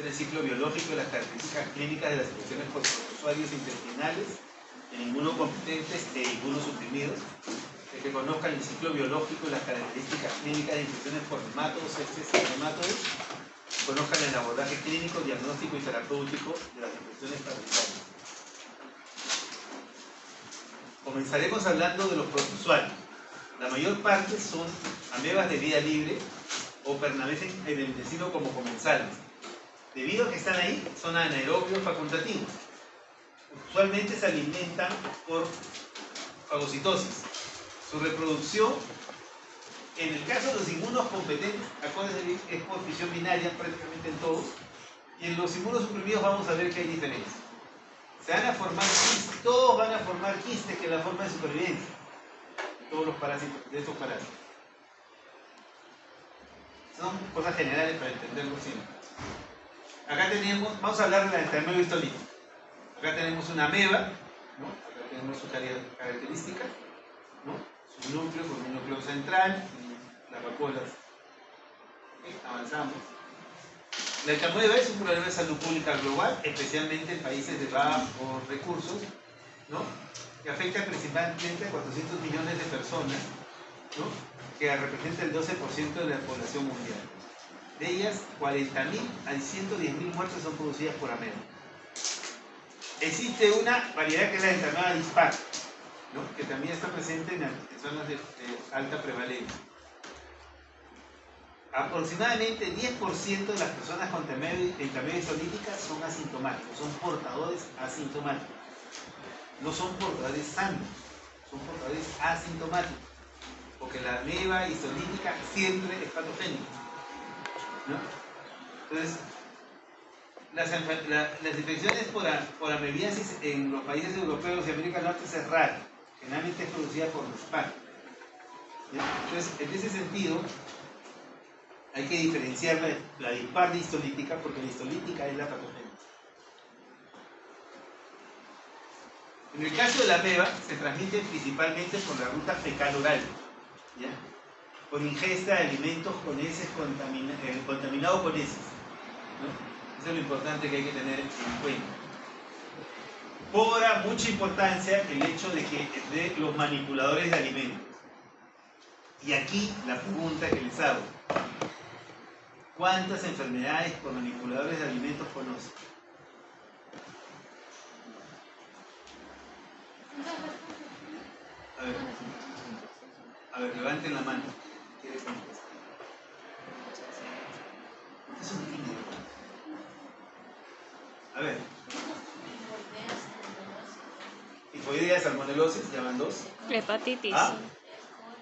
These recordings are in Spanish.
el ciclo biológico y las características clínicas de las infecciones por usuarios intestinales en inmunocompetentes e inmunosuprimidos, de que conozcan el ciclo biológico y las características clínicas de infecciones por nematodos, sepsis y nematodos, conozcan el abordaje clínico, diagnóstico y terapéutico de las infecciones parasitarias. Comenzaremos hablando de los protozoarios. La mayor parte son amebas de vida libre o permanecen en el intestino como comensales. Debido a que están ahí, son anaerobios facultativos. Usualmente se alimentan por fagocitosis. Su reproducción, en el caso de los inmunocompetentes, acuérdense, es por fisión binaria prácticamente en todos, y en los inmunosuprimidos vamos a ver que hay diferencias. Se van a formar quistes, todos van a formar quistes, que es la forma de supervivencia, todos los parásitos, de estos parásitos. Son cosas generales para entenderlo siempre. Acá tenemos, vamos a hablar de la entamoeba histolítica. Acá tenemos una ameba, ¿no? Acá tenemos sus características, ¿no? Su núcleo con un núcleo central y las vacuolas. ¿Okay? Avanzamos. La entamoeba es un problema de salud pública global, especialmente en países de bajos recursos, ¿no? Que afecta principalmente a 400 millones de personas, ¿no? Que representa el 12% de la población mundial. De ellas, 40.000 a 110.000 muertes son producidas por ameba. Existe una variedad que es la entamoeba dispar, ¿no? Que también está presente en zonas de alta prevalencia. Aproximadamente 10% de las personas con entamoeba histolítica son asintomáticos, son portadores asintomáticos. No son portadores sanos, son portadores asintomáticos. Porque la ameba histolítica siempre es patogénica, ¿no? Entonces, las infecciones por amebiasis en los países europeos y América del Norte es rara. Generalmente es producida por los PAC. Entonces, en ese sentido, hay que diferenciar la dispar de histolítica, porque la histolítica es la patogénica. En el caso de la ameba, se transmite principalmente por la ruta fecal-oral, ¿ya? Por ingesta de alimentos con heces contaminados con heces, ¿no? Eso es lo importante que hay que tener en cuenta. Cobra mucha importancia el hecho de los manipuladores de alimentos. Y aquí la pregunta que les hago: ¿cuántas enfermedades por manipuladores de alimentos conocen? A ver, levanten la mano. ¿Quieres contestar? Es un tímido. A ver. Tifoidea, salmonelosis, ya van 2. Hepatitis. ¿Ah?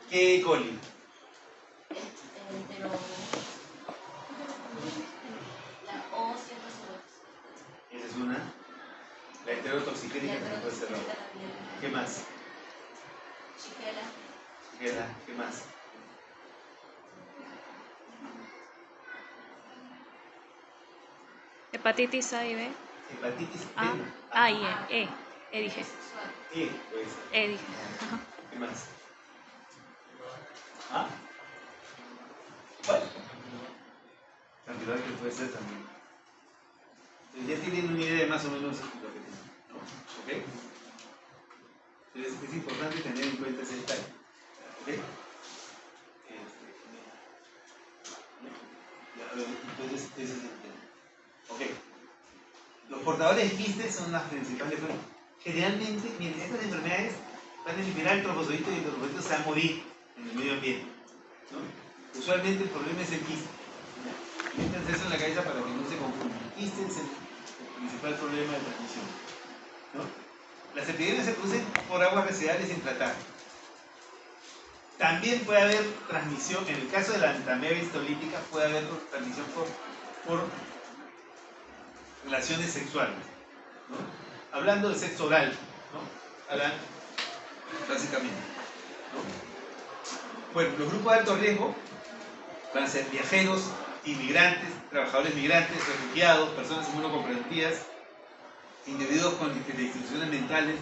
¿Qué coli? Esa es una. La enterotoxicénica también puede ser otra. ¿Qué más? Shigella. ¿Qué más? Hepatitis A y B. Hepatitis B. A y E. E dije. Pues. E dije. Ajá. ¿Qué más? ¿Ah? ¿Cuál? Cantidad que puede ser también. Entonces ya tienen una idea de más o menos lo que tienen, ¿no? ¿Ok? Entonces es importante tener en cuenta ese detalle. ¿Ok? Entonces ese es el tema. ¿Ok? Los portadores de quistes son las principales formas. Generalmente, miren, estas enfermedades van a eliminar el trofozoito y el trofozoito se va a morir en el medio ambiente, ¿no? Usualmente el problema es el quiste. Métanse eso en la cabeza para que no se confundan. El quiste es el principal problema de transmisión, ¿no? Las epidemias se producen por aguas residuales sin tratar. También puede haber transmisión, en el caso de la entamoeba histolítica, puede haber transmisión por relaciones sexuales, ¿no? Hablando de sexo oral, ¿no? Hablan básicamente, ¿no? Bueno, los grupos de alto riesgo van a ser viajeros, inmigrantes, trabajadores migrantes, refugiados, personas inmunocomprometidas, individuos con instituciones mentales,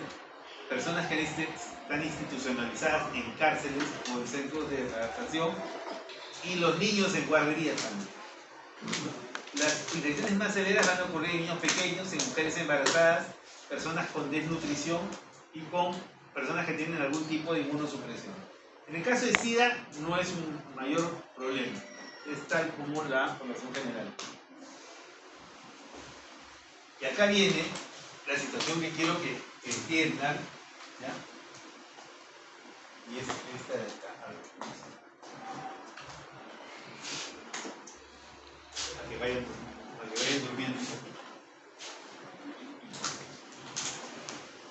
personas que están institucionalizadas en cárceles o en centros de adaptación, y los niños en guarderías también. Las infecciones más severas van a ocurrir en niños pequeños, en mujeres embarazadas, personas con desnutrición y con personas que tienen algún tipo de inmunosupresión. En el caso de SIDA no es un mayor problema, es tal como la población general. Y acá viene la situación que quiero que entiendan, ¿ya? Y es esta de acá. Para que vayan durmiendo.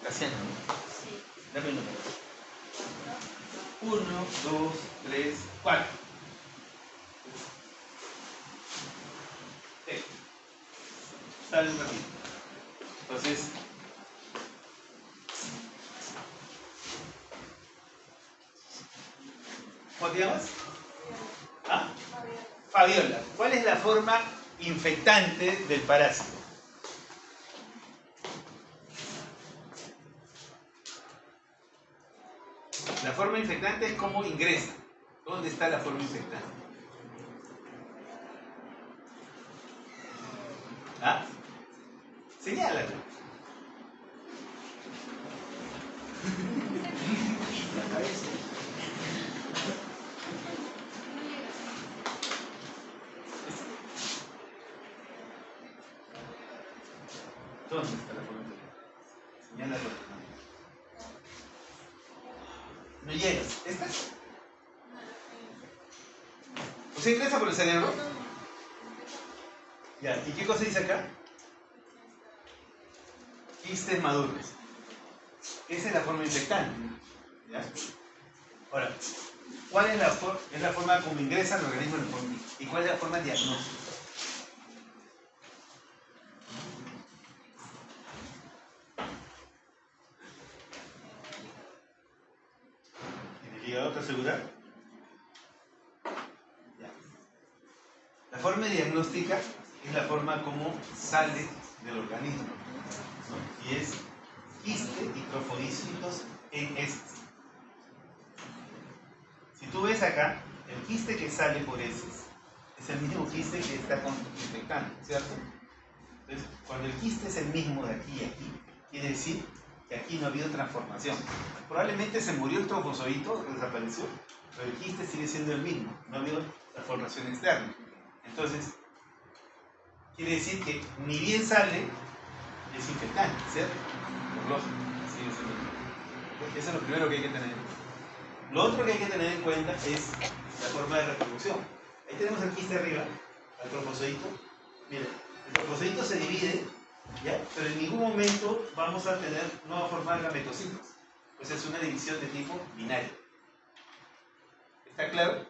Casiano, ¿no? Sí. Dame el número. 1, 2, 3, 4. Sale un ratito. Entonces, ¿cómo te llamas? ¿Ah? Fabiola. ¿Cuál es la forma infectante del parásito? La forma infectante es cómo ingresa. ¿Dónde está la forma infectante? ¿Ah? Señálalo. La cabeza. ¿Dónde está la forma infectante? Señálalo. No llegas. ¿Esta? ¿O sea, ingresa por el cerebro? Ya. ¿Y qué cosa dice acá? Quistes maduros. Esa es la forma infectante. ¿Ya? Ahora, ¿cuál es la forma como ingresa el organismo en el cuerpo? ¿Y cuál es la forma diagnóstica? ¿En el hígado, te aseguras? Ya. La forma diagnóstica es la forma como sale del organismo, ¿no? Y es quiste y trofodícitos en heces. Si tú ves acá, el quiste que sale por heces es el mismo quiste que está infectando, ¿cierto? Entonces, cuando el quiste es el mismo de aquí y aquí, quiere decir que aquí no ha habido transformación. Probablemente se murió el trofozoito, desapareció, pero el quiste sigue siendo el mismo, no ha habido transformación externa. Entonces, quiere decir que ni bien sale, es infectante, ¿cierto? Por lógica, sigue siendo infectante. Eso es lo primero que hay que tener en cuenta. Lo otro que hay que tener en cuenta es la forma de reproducción. Ahí tenemos el quiste arriba, al trofozoito. Miren, el trofozoito se divide, ¿ya? Pero en ningún momento no va a formar gametocintos. Pues es una división de tipo binario. ¿Está claro?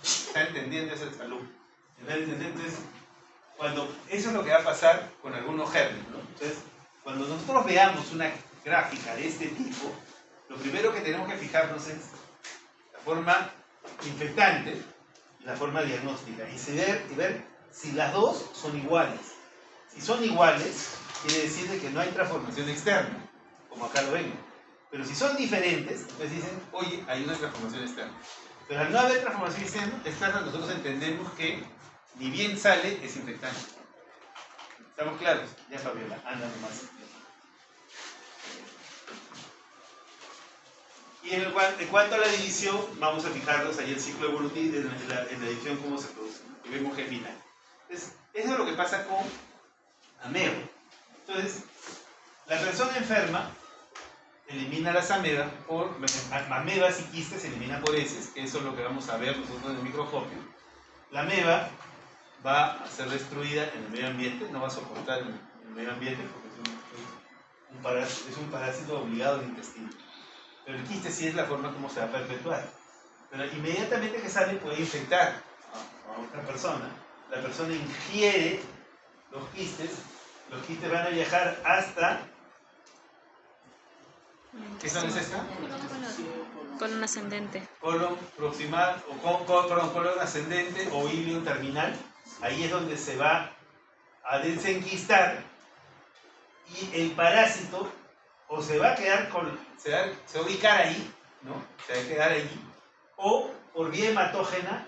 ¿Está entendiendo esa salud? Entonces, eso es lo que va a pasar con algunos gérmenes, ¿no? Entonces, cuando nosotros veamos una gráfica de este tipo, lo primero que tenemos que fijarnos es la forma infectante y la forma diagnóstica y ver si las dos son iguales. Si son iguales, quiere decir que no hay transformación externa, como acá lo ven. Pero si son diferentes, entonces dicen, oye, hay una transformación externa. Pero al no haber transformación externa, nosotros entendemos que ni bien sale, es infectante. ¿Estamos claros? Ya, Fabiola, anda nomás. Y en cuanto a la división, vamos a fijarnos ahí el ciclo evolutivo, en la división cómo se produce. Y vemos G final. Entonces, eso es lo que pasa con amebo. Entonces, la persona enferma elimina las amebas amebas y quistes se eliminan por heces, que eso es lo que vamos a ver nosotros en el microscopio. La ameba va a ser destruida en el medio ambiente, no va a soportar el medio ambiente porque es un parásito obligado al intestino. Pero el quiste sí es la forma como se va a perpetuar. Pero inmediatamente que sale puede infectar a otra persona. La persona ingiere los quistes van a viajar hasta... ¿Qué zona es esta? Colon ascendente. Colon proximal, o colon ascendente o ilium terminal. Ahí es donde se va a desenquistar y el parásito o se va a quedar se va a ubicar ahí, ¿no? Se va a quedar allí, o por vía hematógena,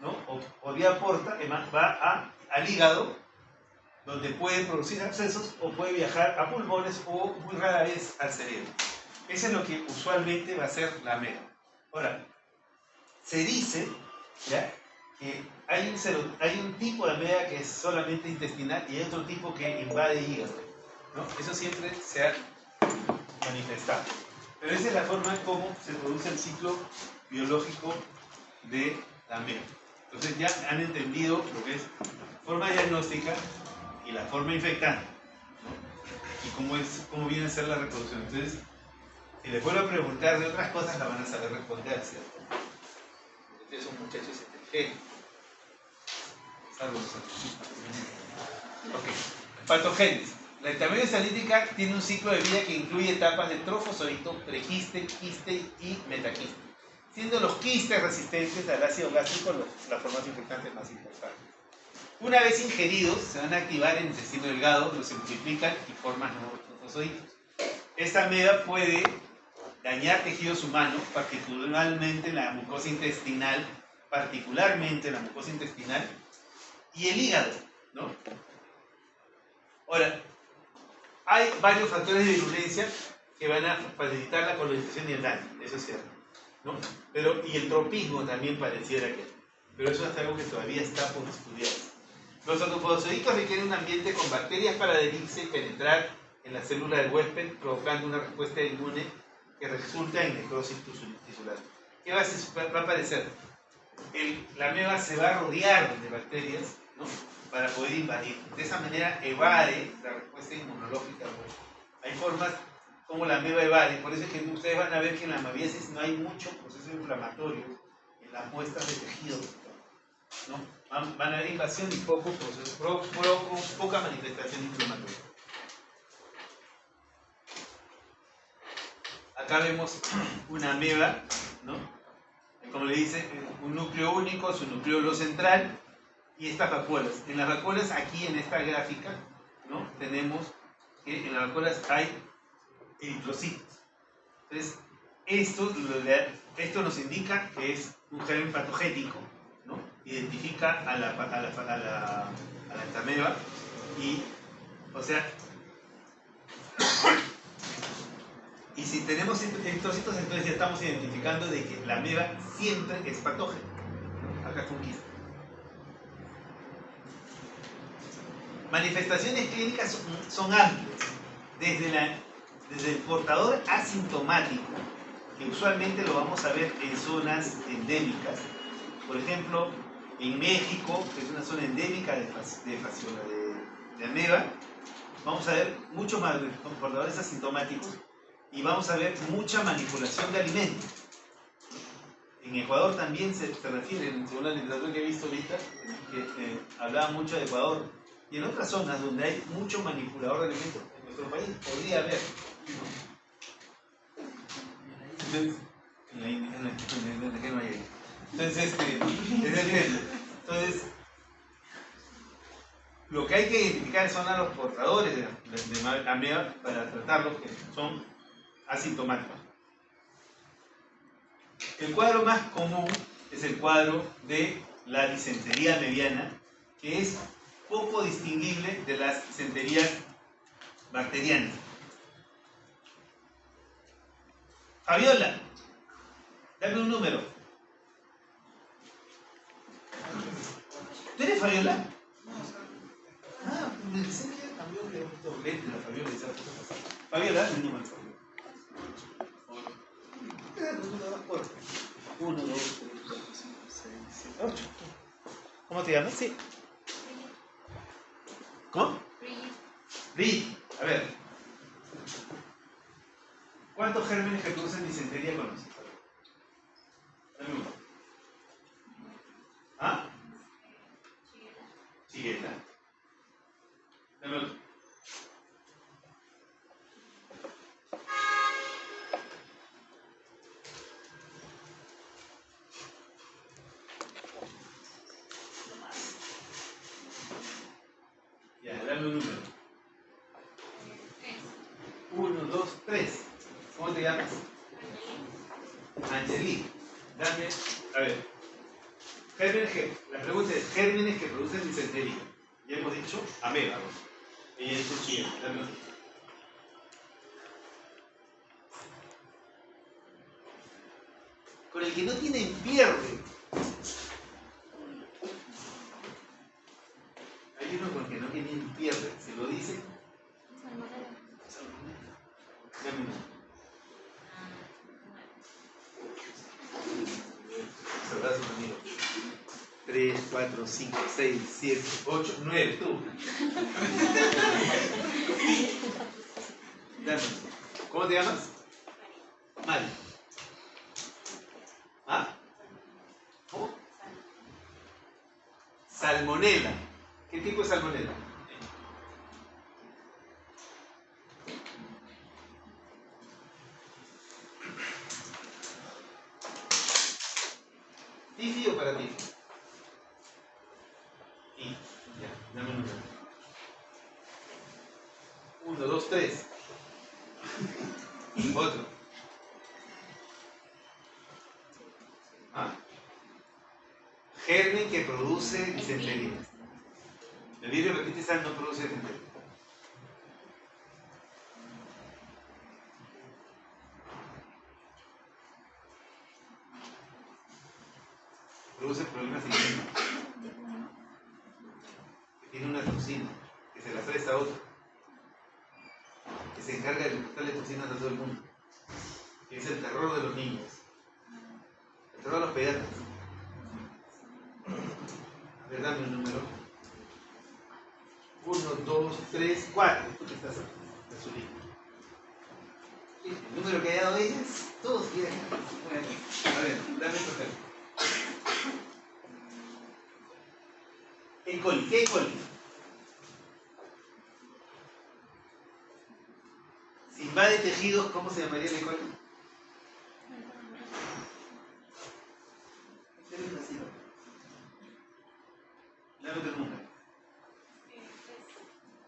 ¿no? O por vía porta, va a al hígado, donde puede producir abscesos o puede viajar a pulmones o muy rara vez al cerebro. Eso es lo que usualmente va a ser la ameba. Ahora, se dice, ¿ya?, que hay un tipo de ameba que es solamente intestinal y hay otro tipo que invade hígado, ¿no? Eso siempre se ha manifestado. Pero esa es la forma en cómo se produce el ciclo biológico de la ameba. Entonces ya han entendido lo que es forma diagnóstica y la forma infectante, ¿no? Y cómo viene a ser la reproducción. Entonces, si les vuelvo a preguntar de otras cosas, la van a saber responder, ¿cierto? Porque ustedes son muchachos inteligentes. Salvo los artistas. Ok. Patogénesis. La ectamesia salítica tiene un ciclo de vida que incluye etapas de trofozoito, prequiste, quiste y metaquiste, siendo los quistes resistentes al ácido gástrico las formas infectantes más importantes. Una vez ingeridos, se van a activar en el intestino delgado, los multiplican y forman nuevos trofozoitos. Esta ameba puede dañar tejidos humanos, particularmente la mucosa intestinal, y el hígado, ¿no? Ahora, hay varios factores de virulencia que van a facilitar la colonización y el daño, eso es cierto, ¿no? Y el tropismo también pareciera que, pero eso es algo que todavía está por estudiarse. Los trofozoitos requieren un ambiente con bacterias para adherirse y penetrar en la célula del huésped, provocando una respuesta inmune que resulta en necrosis tisular. ¿Qué va a aparecer? La ameba se va a rodear de bacterias, ¿no?, para poder invadir. De esa manera evade la respuesta inmunológica. Hay formas como la ameba evade, por eso es que ustedes van a ver que en la amoebiasis no hay mucho proceso inflamatorio en las muestras de tejido, ¿no? Van a haber invasión y poca manifestación inflamatoria. Acá vemos una ameba, ¿no?, como le dice, un núcleo único, su nucleolo central, y estas vacuolas. En las vacuolas, aquí en esta gráfica, ¿no?, tenemos que en las vacuolas hay eritrocitos. Entonces, esto nos indica que es un germen patogénico, ¿no? Identifica a la ectameba y, o sea, y si tenemos eritrocitos, entonces ya estamos identificando de que la ameba siempre es patógena, ¿no? Acá conquista. Manifestaciones clínicas son amplias, desde el portador asintomático, que usualmente lo vamos a ver en zonas endémicas, por ejemplo, en México, que es una zona endémica de ameba, vamos a ver mucho más portadores asintomáticos y vamos a ver mucha manipulación de alimentos. En Ecuador también se refiere, según la literatura que he visto ahorita, que hablaba mucho de Ecuador. Y en otras zonas donde hay mucho manipulador de alimentos, en nuestro país podría haber, ¿no? Entonces, en la India no hay. Entonces, lo que hay que identificar son a los portadores de ameba para tratarlos, que son asintomáticos. El cuadro más común es el cuadro de la disentería amebiana, que es poco distinguible de las disenterías bacterianas. Fabiola, dame un número. ¿Tú eres Fabiola? Ah, me dicen que cambió de doblete la Fabiola y se ha puesto a pasar. Fabiola, dame un número. 1, 2, 3, 4, 5, 6, 7, 8. ¿Cómo te llamas? Sí. ¿Cómo? Reed. A ver. ¿Cuántos gérmenes que producen disentería conoces? Dame uno. ¿Ah? Shigella. Dame otro. Ya, dame un número. 1, 2, 3. ¿Cómo te llamas? Angelique. Dame, a ver. La pregunta es, gérmenes que producen disentería. 8, ameba. Ella es chía. Dame otro. Con el que no tienen pierde. Hay uno con el que no tienen pierde. ¿Se lo dice? Dame uno. Saludas a un amigo. 3, 4, 5, 6, 7, 8, 9, tú. Dame. ¿Cómo te llamas? Mari. ¿Ah? ¿Cómo? Salmonela. ¿Qué tipo de salmonela? ¿Tifi o para ti? Y ya, dame un número. 1, 2, 3. Otro. ¿Ah? Germen que produce disentería. El virus hepatitis no produce disentería. Produce problemas internos. Que tiene una toxina, que se la presta a otro, que se encarga de prestarle toxinas a todo el mundo, que es el terror de los niños, el terror de los pediatras. A ver, dame un número. 1, 2, 3, 4. Tú que estás azulito. El número que haya dado ellas, todos quieren. A ver, dame el papel. E. coli, ¿qué E. coli? Si invade tejidos, ¿cómo se llamaría el E. coli? Dame otro número.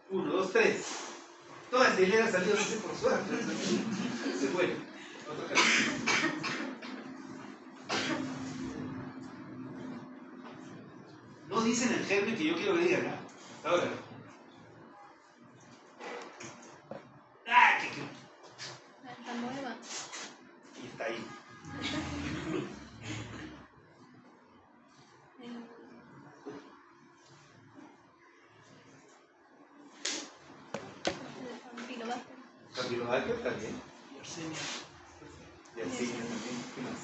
1, 2, 3. Todas las hileras salido, no sé por suerte. Se fue. Otro caso. No dicen el germen que yo quiero que digan acá. Hasta ahora. ¡Ah! ¿Qué? Está nueva. Y está ahí. Campylobacter también. Yersinia también. ¿Qué más?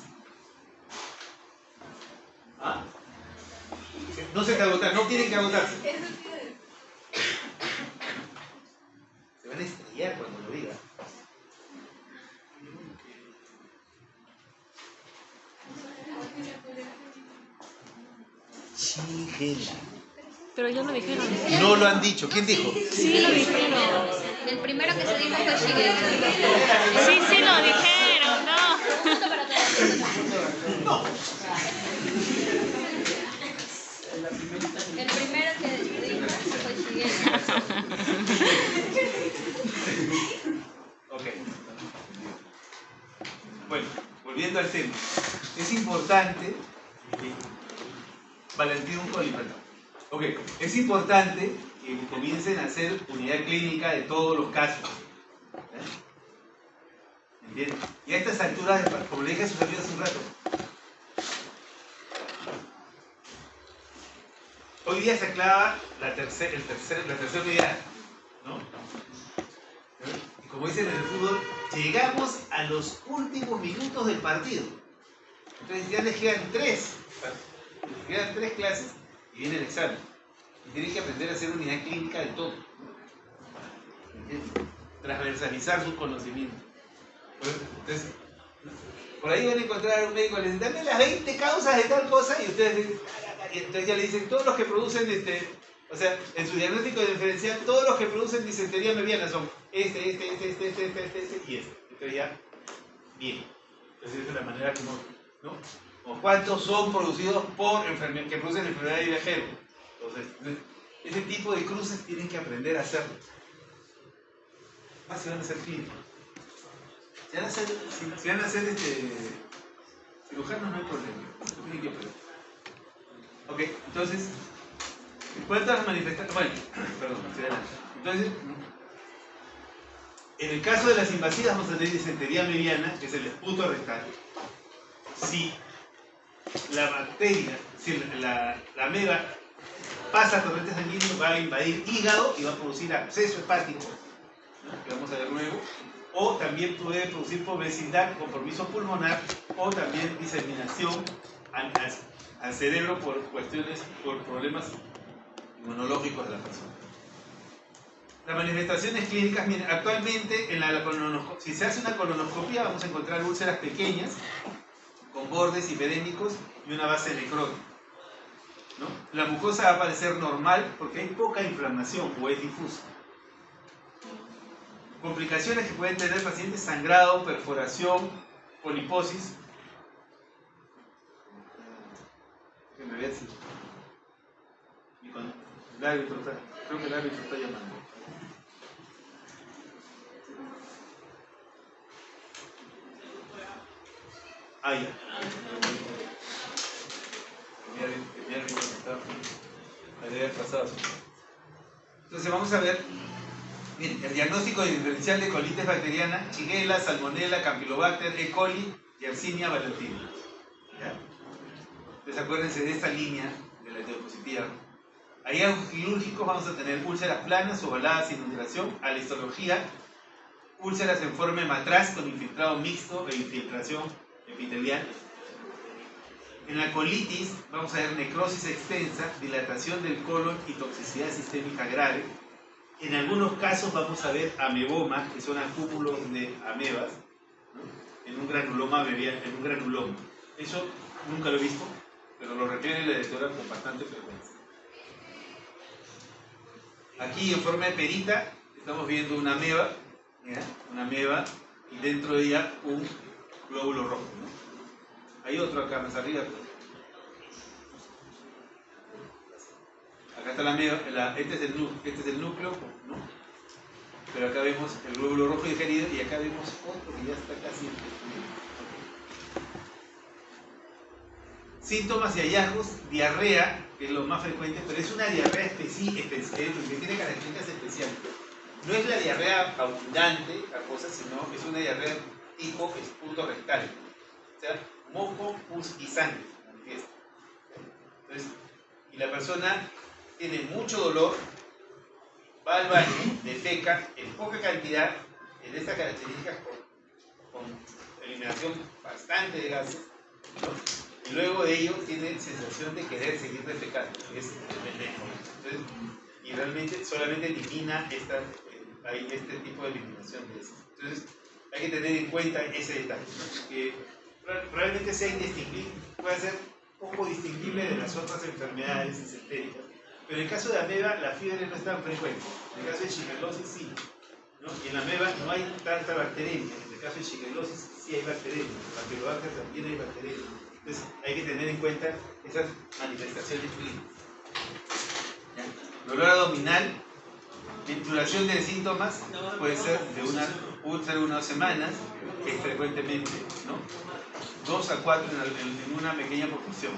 ¿Ah? No se te agotan, no tienen que agotarse. Se van a estrellar cuando lo diga. Chigela. Pero ya lo dijeron. No lo han dicho. ¿Quién dijo? Sí, lo dijeron. El primero que se dijo fue Shigella. Sí, sí, lo dijeron, no. Justo para todos. No. El primero que dijo fue Shigella. Ok. Bueno, volviendo al tema. Es importante. Valentín un colipatón. Ok, es importante que comiencen a hacer unidad clínica de todos los casos. ¿Entienden? Y a estas alturas, como le dije a sus amigos hace un rato, hoy día se aclava la tercera unidad, ¿no? Y como dicen en el fútbol, llegamos a los últimos minutos del partido. Entonces ya les quedan 3 clases y viene el examen. Y tienen que aprender a hacer unidad clínica de todo. ¿Entiendes? Transversalizar sus conocimientos. Entonces, por ahí van a encontrar a un médico que les dice, dame las 20 causas de tal cosa, y ustedes dicen, y entonces ya le dicen, todos los que producen, o sea, en su diagnóstico diferencial, todos los que producen disentería mediana son este, y este. Entonces ya, bien. Entonces esa es la manera como, ¿no? O cuántos son producidos por que producen enfermedad de viajero. Entonces, ese tipo de cruces tienen que aprender a hacerlo. Más si van a ser clínicos. Si van a hacer cirujanos no hay problema. No tienen que aprender. Ok, entonces, En cuanto a las manifestaciones, bueno, perdón, estoy adelante. Entonces, en el caso de las invasivas vamos a tener disentería mediana, que es el esputo rectal. Si la bacteria, si la ameba pasa a torrente sanguíneo, va a invadir hígado y va a producir absceso hepático, ¿no? Que vamos a ver luego. O también puede producir por vecindad, compromiso pulmonar, o también diseminación al cerebro por problemas inmunológicos de la persona. Las manifestaciones clínicas, miren, actualmente si se hace una colonoscopia vamos a encontrar úlceras pequeñas con bordes hiperémicos y una base necrótica, ¿no? La mucosa va a parecer normal porque hay poca inflamación o es difusa. Complicaciones que pueden tener pacientes: sangrado, perforación, poliposis. Que me vea así. Y con el árbitro creo que el árbitro está llamando. Ah, ya. Mi árbitro está. Ahí debe haber pasado. Entonces vamos a ver. Miren, el diagnóstico diferencial de colitis bacteriana: Shigella, Salmonella, Campylobacter, E. coli, Yersinia valentina. ¿Ya? Entonces acuérdense de esta línea de la diapositiva. Hallazgos quirúrgicos: vamos a tener úlceras planas, ovaladas sin ulceración. A la histología: úlceras en forma de matraz con infiltrado mixto e infiltración epitelial. En la colitis vamos a ver necrosis extensa, dilatación del colon y toxicidad sistémica grave. En algunos casos vamos a ver ameboma, que son acúmulos de amebas, ¿no? En un granuloma bebiano, en un granuloma. Eso nunca lo he visto, pero lo refiere la lectora con bastante frecuencia. Aquí en forma de perita estamos viendo una ameba, ¿ya? Una ameba, y dentro de ella un glóbulo rojo, ¿no? Hay otro acá más arriba. Acá está la ameba, este es el núcleo, ¿no? Pero acá vemos el glóbulo rojo digerido y acá vemos otro que ya está casi. Síntomas y hallazgos: diarrea, que es lo más frecuente, pero es una diarrea específica, que tiene características especiales. No es la diarrea abundante, acuosa, sino es una diarrea tipo esputo rectal. O sea, moco, pus y sangre. Entonces, y la persona tiene mucho dolor, va al baño, defeca en poca cantidad, en estas características con eliminación bastante de gases, ¿no? Y luego de ello tiene sensación de querer seguir defecando, que es veneno. Entonces, y realmente solamente elimina hay este tipo de eliminación de eso. Entonces, hay que tener en cuenta ese detalle, ¿no? Que realmente sea indistinguible, puede ser poco distinguible de las otras enfermedades disentéricas. Pero en el caso de ameba, la fiebre no es tan frecuente. En el caso de shigellosis, sí, ¿no? Y en la ameba no hay tanta bacteremia. En el caso de shigellosis, sí hay bacteremia. En la Campylobacter también hay bacteremia. Entonces, hay que tener en cuenta esas manifestaciones clínicas. ¿Ya? Dolor abdominal, duración de síntomas puede ser de una úlcera de 1 semana, que es frecuentemente, ¿no? 2 a 4 en una pequeña proporción.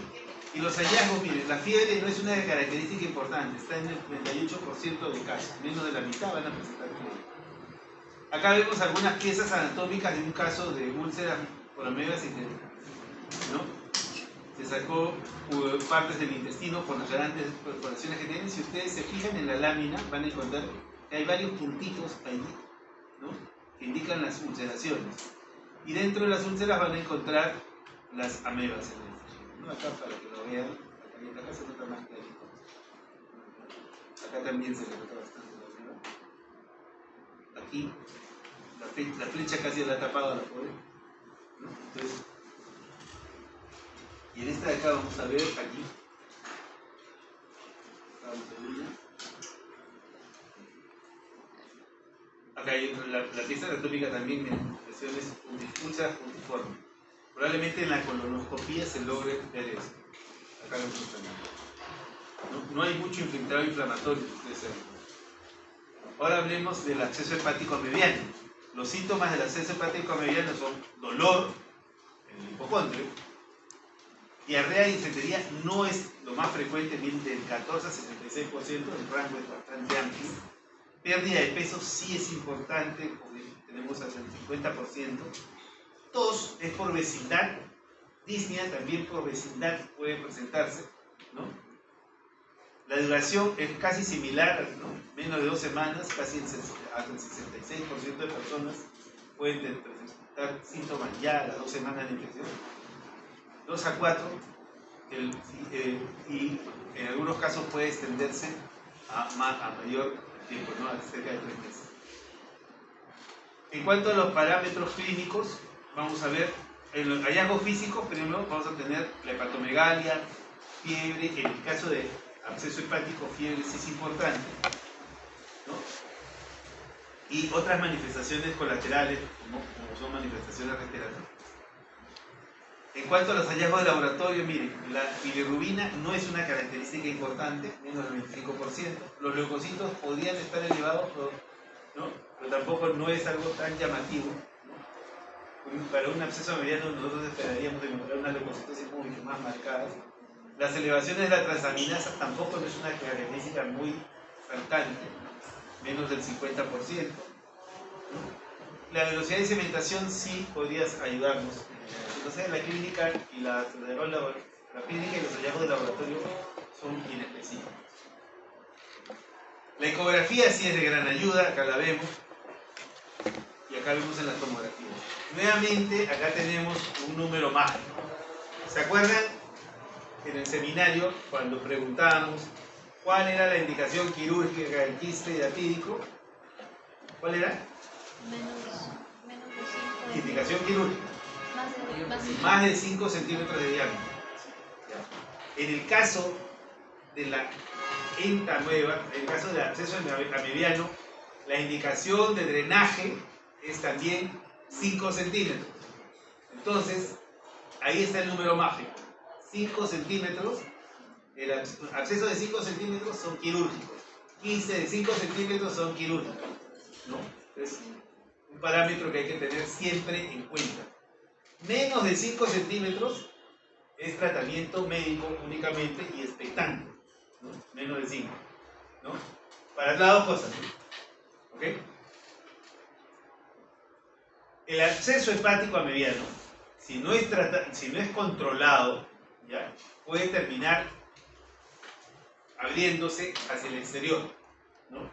Y los hallazgos, miren, la fiebre no es una característica importante, está en el 38% de casos, menos de la mitad van a presentar fiebre. Acá vemos algunas piezas anatómicas de un caso de úlcera por ameba sintética, ¿no? Se sacó partes del intestino con las grandes perforaciones que tienen. Si ustedes se fijan en la lámina, van a encontrar que hay varios puntitos ahí, ¿no? Que indican las ulceraciones. Y dentro de las úlceras van a encontrar las amebas. ¿No? Acá para que lo vean, acá se nota más clarito. Acá también se nota bastante la ameba. Aquí la flecha casi la ha tapado la pobre, ¿no? Entonces, y en esta de acá vamos a ver aquí. Acá hay la pieza anatómica también en lesiones úlceras puntiformes. Probablemente en la colonoscopía se logre ver eso. Acá lo también. No hay mucho infiltrado inflamatorio. Ahora hablemos del absceso hepático mediano. Los síntomas del absceso hepático mediano son dolor en el hipocondrio, Diarrea y disentería no es lo más frecuente, viene del 14 a 76%, el rango es bastante amplio. Pérdida de peso sí es importante, porque tenemos hasta el 50%. Tos es por vecindad, disnea también por vecindad puede presentarse, ¿no? La duración es casi similar, ¿no? Menos de 2 semanas, casi hasta el 66% de personas pueden presentar síntomas ya a las 2 semanas de infección. 2 a 4, y en algunos casos puede extenderse a mayor tiempo, ¿no? A cerca de 3 meses. En cuanto a los parámetros clínicos, vamos a ver, en los hallazgos físicos, primero vamos a tener la hepatomegalia, fiebre, en el caso de absceso hepático, fiebre sí es importante, ¿no? Y otras manifestaciones colaterales, como son manifestaciones respiratorias. En cuanto a los hallazgos de laboratorio, miren, la bilirrubina no es una característica importante, menos del 25%. Los leucocitos podrían estar elevados, ¿no? Pero tampoco no es algo tan llamativo, ¿no? Para un absceso mediano nosotros esperaríamos encontrar unas leucocitosis mucho más marcadas. Las elevaciones de la transaminasa tampoco no es una característica muy saltante, menos del 50%. ¿no? La velocidad de cementación sí podría ayudarnos. Entonces la clínica y la clínica y los hallazgos de laboratorio son inespecíficos. La ecografía sí es de gran ayuda, acá la vemos. Y acá vemos en la tomografía. Nuevamente, acá tenemos un número mágico. ¿Se acuerdan? En el seminario, cuando preguntábamos cuál era la indicación quirúrgica del quiste hidratídico, ¿cuál era? Menos de 5. Indicación quirúrgica. Más de 5 centímetros de diámetro. En el caso de la entamueva, en el caso del absceso amebiano, la indicación de drenaje es también 5 centímetros. Entonces, ahí está el número mágico. 5 centímetros, el absceso de 5 centímetros son quirúrgicos. 15 de 5 centímetros son quirúrgicos, ¿no? Es un parámetro que hay que tener siempre en cuenta. Menos de 5 centímetros es tratamiento médico únicamente y expectante, ¿no? Menos de 5, ¿no? Para las dos cosas, ¿ok? El absceso hepático amebiano, si no es controlado, ¿ya? Puede terminar abriéndose hacia el exterior, ¿no?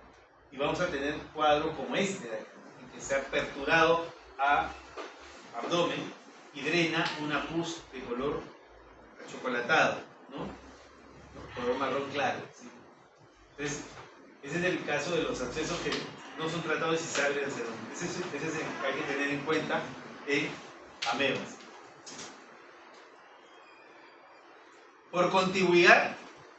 Y vamos a tener cuadros como este de aquí, que se ha aperturado a abdomen y drena una pus de color achocolatado, ¿no? Color marrón claro, ¿sí? Entonces, ese es el caso de los abscesos que no son tratados y se abren hacia donde. Ese es el que hay que tener en cuenta en amebas. Por contigüidad,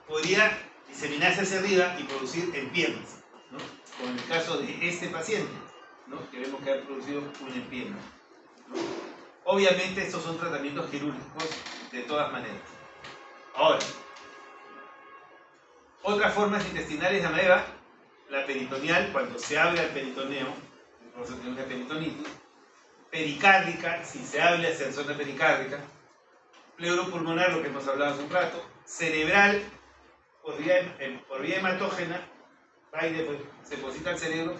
podría diseminarse hacia arriba y producir empiernas, ¿no? Como en el caso de este paciente, ¿no? Que vemos que ha producido una empierna, ¿no? Obviamente estos son tratamientos quirúrgicos de todas maneras. Ahora, otras formas intestinales de ameba, la peritoneal, cuando se abre al peritoneo, vamos a tener una peritonitis, pericárdica, si se abre hacia la zona pericárdica, pleuropulmonar, lo que hemos hablado hace un rato, cerebral, por vía hematógena, se deposita al cerebro,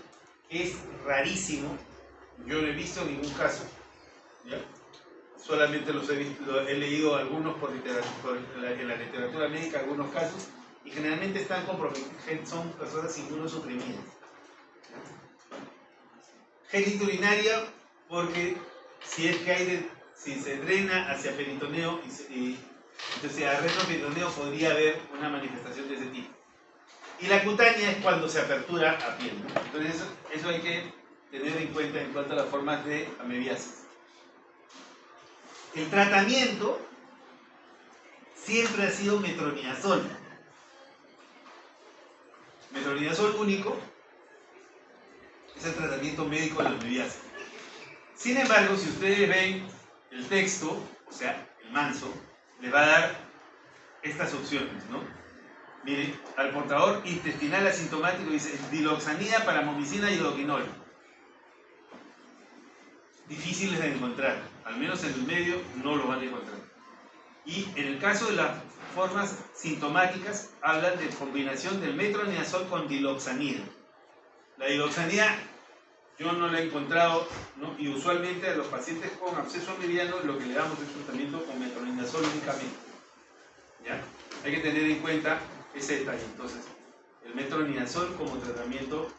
que es rarísimo, yo no he visto ningún caso, ¿ya? Solamente he leído algunos en la literatura médica, algunos casos, y generalmente están comprometidos, son personas inmunosuprimidas. Geniturinaria, porque si se drena hacia peritoneo entonces a retroperitoneo podría haber una manifestación de ese tipo. Y la cutánea es cuando se apertura a piel, ¿no? Entonces eso hay que tener en cuenta en cuanto a las formas de amebiasis. El tratamiento siempre ha sido metronidazol. Metronidazol único es el tratamiento médico de la amebiasis. Sin embargo, si ustedes ven el texto, o sea, el manso, le va a dar estas opciones, ¿no? Miren, al portador intestinal asintomático dice diloxanida, paramomicina y hidroquinol. Difíciles de encontrar, al menos en el medio no lo van a encontrar. Y en el caso de las formas sintomáticas, hablan de combinación del metronidazol con diloxanida. La diloxanida yo no la he encontrado, ¿no? Y usualmente a los pacientes con absceso mediano lo que le damos es tratamiento con metronidazol únicamente. ¿Ya? Hay que tener en cuenta ese detalle. Entonces, el metronidazol como tratamiento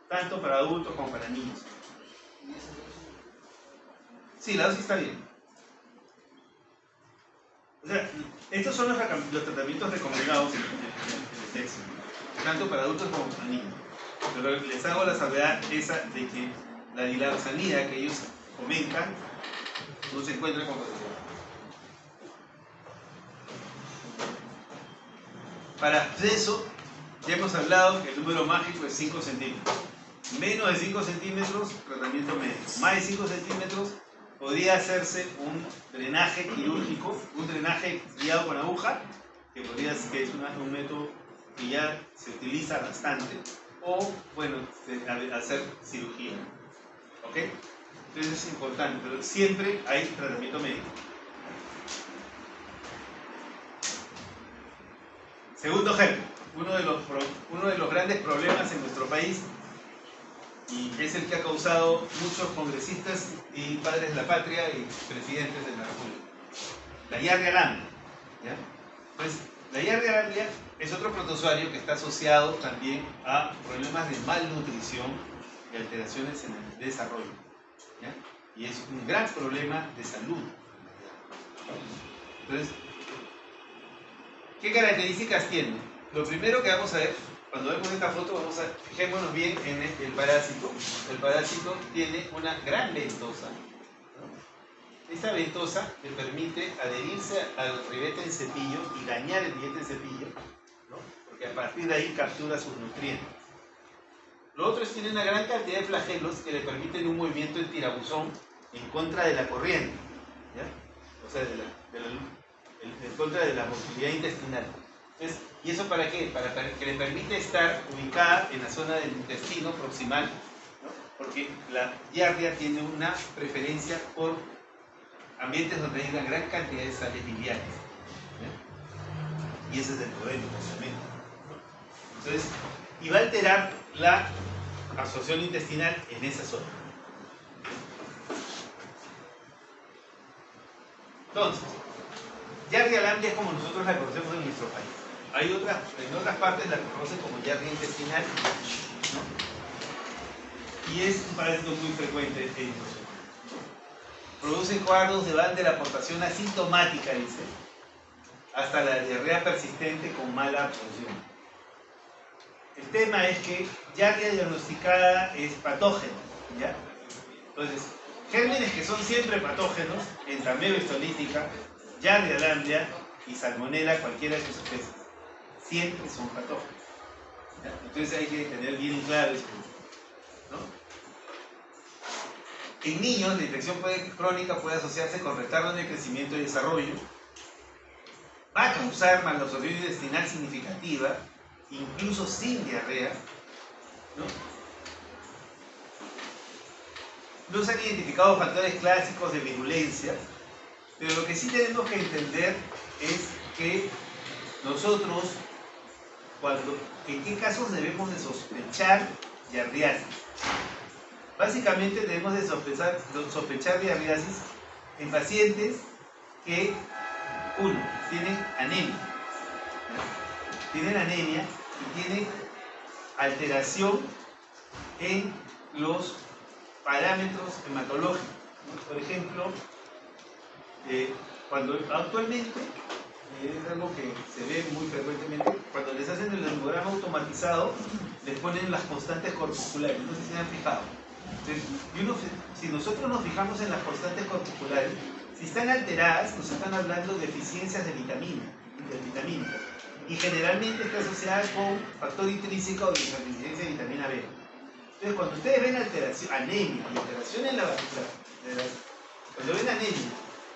tanto para adultos como para niños. Sí, la dosis está bien. O sea, estos son los tratamientos recomendados en el texto, tanto para adultos como para niños. Pero les hago la salvedad esa de que la diloxanida que ellos comentan no se encuentra con facilidad. Para absceso, ya hemos hablado que el número mágico es 5 centímetros. Menos de 5 centímetros, tratamiento médico. Más de 5 centímetros, podría hacerse un drenaje quirúrgico, un drenaje guiado con aguja, que es un método que ya se utiliza bastante, o, bueno, hacer cirugía. ¿Ok? Entonces es importante, pero siempre hay tratamiento médico. Segundo germen, uno de los grandes problemas en nuestro país, y es el que ha causado muchos congresistas y padres de la patria y presidentes de la República. La Giardia lamblia. ¿Ya? Pues, la Giardia lamblia es otro protozoario que está asociado también a problemas de malnutrición y alteraciones en el desarrollo. ¿Ya? Y es un gran problema de salud. Entonces, ¿qué características tiene? Lo primero que vamos a ver, cuando vemos esta foto, fijémonos bien en el parásito. El parásito tiene una gran ventosa, ¿no? Esta ventosa le permite adherirse al ribete en cepillo y dañar el ribete en cepillo, ¿no? Porque a partir de ahí captura sus nutrientes. Lo otro es que tiene una gran cantidad de flagelos que le permiten un movimiento en tirabuzón en contra de la corriente, ¿ya? O sea, en contra de la motilidad intestinal. Entonces, ¿y eso para qué? Para que le permite estar ubicada en la zona del intestino proximal, ¿no? Porque la giardia tiene una preferencia por ambientes donde hay una gran cantidad de sales biliares, ¿ya? Y ese es el problema, obviamente. Entonces, y va a alterar la absorción intestinal en esa zona. Entonces, Giardia lamblia es como nosotros la conocemos en nuestro país. En otras partes la conocen como Giardia intestinal, ¿no? Y es un parásito muy frecuente en nosotros. Produce cuadros de Van der aportación asintomática, dice, hasta la diarrea persistente con mala absorción. El tema es que Giardia diagnosticada es patógena, ¿ya? Entonces, gérmenes que son siempre patógenos, Entamoeba histolítica, Giardia lamblia y Salmonella, cualquiera de sus especies, siempre son patógenos, ¿ya? Entonces hay que tener bien claro eso, ¿no? En niños, la infección crónica puede asociarse con retardo en el crecimiento y desarrollo, va a causar malabsorción intestinal significativa, incluso sin diarrea, ¿no? No se han identificado factores clásicos de virulencia, pero lo que sí tenemos que entender es que nosotros, ¿en qué casos debemos de sospechar giardiasis? Básicamente debemos de sospechar giardiasis en pacientes que, uno, tienen anemia, ¿no? Tienen anemia y tienen alteración en los parámetros hematológicos, ¿no? Por ejemplo, cuando actualmente es algo que se ve muy frecuentemente, cuando les hacen el hemograma automatizado, les ponen las constantes corpusculares, no sé si se han fijado. Entonces, si nosotros nos fijamos en las constantes corpusculares, si están alteradas, nos están hablando de deficiencias de vitamínicas, y generalmente está asociada con factor intrínseco de deficiencia de vitamina B. Entonces, cuando ustedes ven anemia y alteración en la vascularidad, cuando ven anemia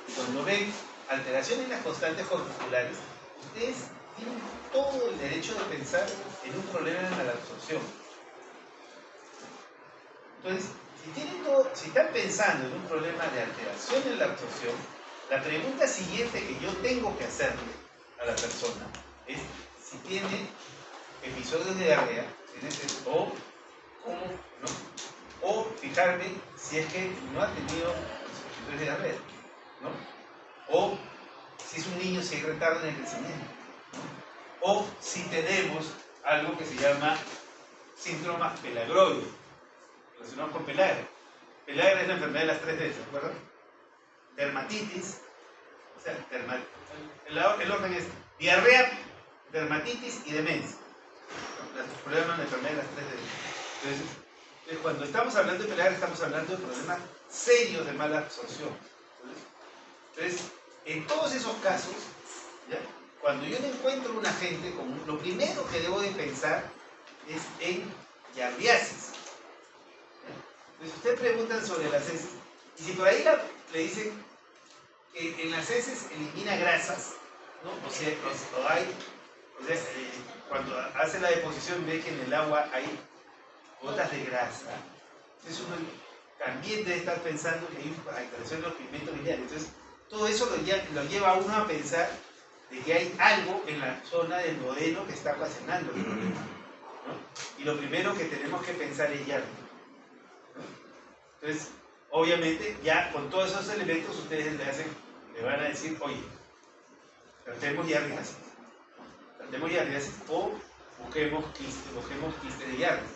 y cuando ven alteración en las constantes corpusculares, ustedes tienen todo el derecho de pensar en un problema en la absorción. Entonces, si están pensando en un problema de alteración en la absorción, La pregunta siguiente que yo tengo que hacerle a la persona es si tiene episodios de diarrea, o cómo, ¿no? O fijarme si es que no ha tenido episodios de diarrea, ¿no? O si es un niño, si hay retardo en el crecimiento, ¿no? O si tenemos algo que se llama síndrome pelagroide, relacionado con pelagra. Pelagra es la enfermedad de las 3 D, ¿se acuerdan? Dermatitis, o sea, el orden es diarrea, dermatitis y demencia. Los problemas de enfermedad de las 3 D. Entonces, cuando estamos hablando de pelagra, estamos hablando de problemas serios de mala absorción. Entonces, en todos esos casos, ¿ya? Cuando yo le encuentro un agente común, lo primero que debo de pensar es en giardiasis. Entonces, ustedes preguntan sobre las heces, y si por ahí le dicen que en las heces elimina grasas, ¿no? Cuando hace la deposición ve que en el agua hay gotas de grasa, entonces uno también debe estar pensando que hay alteración de los pigmentos biliares. Entonces, todo eso lo lleva a uno a pensar de que hay algo en la zona del duodeno que está ocasionando el problema, ¿no? Y lo primero que tenemos que pensar es giardia, ¿no? Entonces, obviamente, ya con todos esos elementos ustedes le van a decir, oye, tratemos giardiasis. Tratemos giardiasis o busquemos quiste de giardia,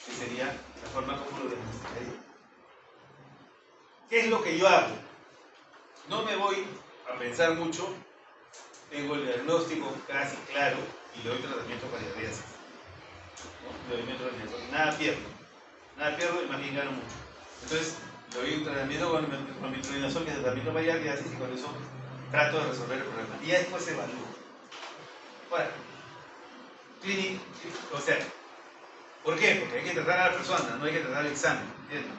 que sería la forma como lo diagnosticaría. ¿Qué es lo que yo hago? No me voy a pensar mucho, tengo el diagnóstico casi claro y le doy tratamiento para giardiasis. ¿No? Le doy tratamiento, nada pierdo y más bien gano mucho. Entonces, le doy un tratamiento con metronidazol, que es tratamiento para giardiasis, y con eso trato de resolver el problema. Y ya después se evalúa. Bueno, o sea, ¿por qué? Porque hay que tratar a la persona, no hay que tratar el examen, ¿entiendes?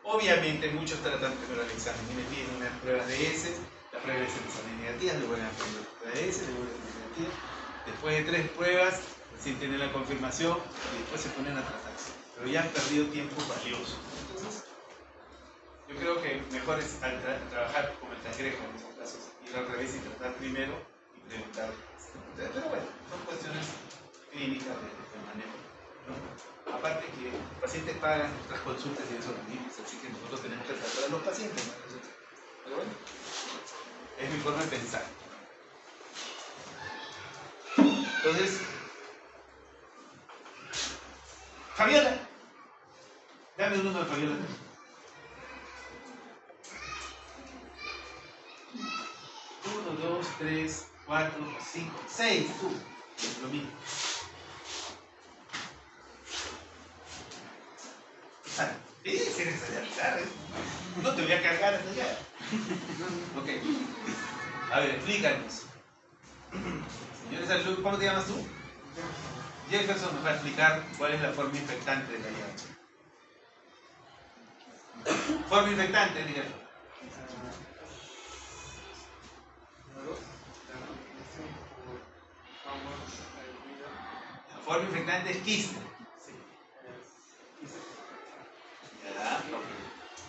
Obviamente muchos tratan primero el examen y me piden unas pruebas de heces, las pruebas de heces salen negativas, luego van a poner las pruebas de heces, luego las negativas. Después de 3 pruebas, recién tienen la confirmación y después se ponen a tratarse. Pero ya han perdido tiempo valioso. Entonces, yo creo que mejor es trabajar como el cangrejo en esos casos, ir al revés y tratar primero y preguntar. Pero bueno, son cuestiones clínicas de manejo, ¿no? Aparte que los pacientes pagan nuestras consultas y eso los mismos, así que nosotros tenemos que tratar a los pacientes, ¿no? Pero bueno, es mi forma de pensar. Entonces, Fabiola, dame un número de Fabiola. 1, 2, 3, 4, 5, 6, tú, lo mismo. Sí, si eres allá, no te voy a cargar hasta allá. Ok. A ver, explícanos. Señores alumnos, ¿cómo te llamas tú? Jefferson nos va a explicar cuál es la forma infectante de la llave. Forma infectante, Miguel. La forma infectante es quiste. Ya.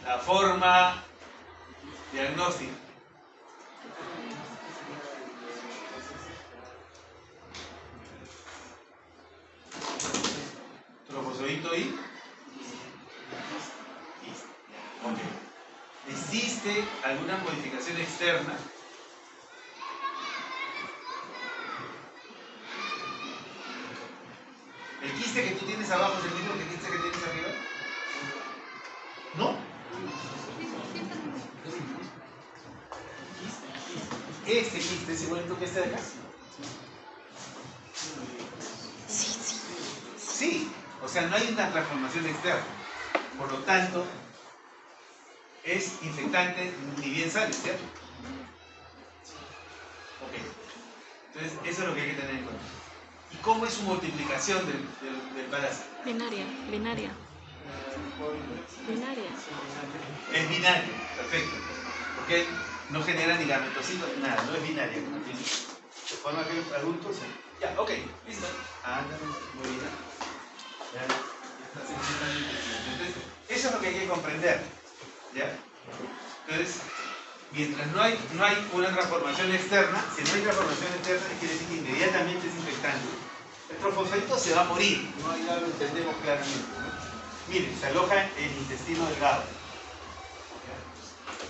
La forma diagnóstica. Trofozoito y quiste. Okay. ¿Existe alguna modificación externa? ¿El quiste que tú tienes abajo es el mismo que el quiste que tienes arriba? ¿No? Este quiste es igualito que este de acá. Sí, o sea, no hay una transformación externa. Por lo tanto, es infectante ni bien sale, ¿cierto? Ok. Entonces, eso es lo que hay que tener en cuenta. ¿Y cómo es su multiplicación del parásito? Binaria. Es binario, perfecto. Porque no genera ni gametocitos, nada, no es binario. Se forma que los adultos. Ya, ok, listo. Ándale, muy bien. Ya, entonces, eso es lo que hay que comprender. ¿Ya? Entonces, Mientras no hay una transformación externa, si no hay transformación externa, quiere decir que inmediatamente es infectante. El trofosfato se va a morir, ¿no? Ya lo entendemos claramente, ¿no? Miren, se aloja en el intestino delgado.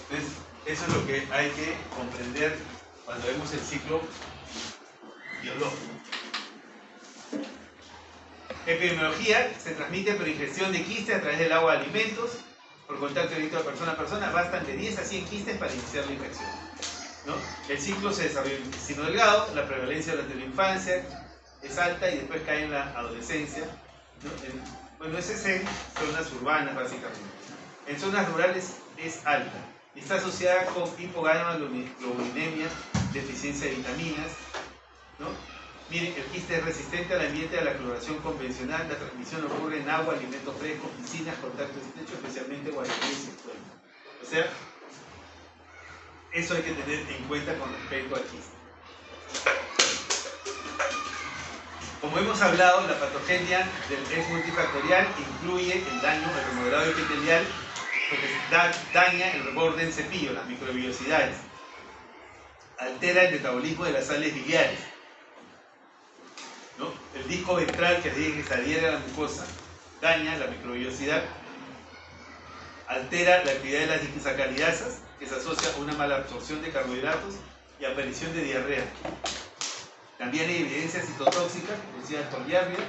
Entonces, eso es lo que hay que comprender cuando vemos el ciclo biológico. Epidemiología se transmite por ingestión de quistes a través del agua de alimentos, por contacto directo de persona a persona. Bastan de 10 a 100 quistes para iniciar la infección, ¿no? El ciclo se desarrolla en el intestino delgado, la prevalencia durante la infancia es alta y después cae en la adolescencia, ¿no? Bueno, ese es en zonas urbanas básicamente. En zonas rurales es alta. Está asociada con hipoglobulinemia, deficiencia de vitaminas, ¿no? Miren, el quiste es resistente al ambiente, a la cloración convencional. La transmisión ocurre en agua, alimentos frescos, piscinas, contacto estrecho, especialmente guardería y sexual. O sea, eso hay que tener en cuenta con respecto al quiste. Como hemos hablado, la patogenia es multifactorial, incluye el daño, el remodelado epitelial, porque daña el reborde en cepillo, las microbiosidades, altera el metabolismo de las sales biliares, ¿no? El disco ventral, que se adhiere a la mucosa, daña la microbiosidad, altera la actividad de las disacaridasas, que se asocia a una mala absorción de carbohidratos y aparición de diarrea. También hay evidencia citotóxica producida por Yardia.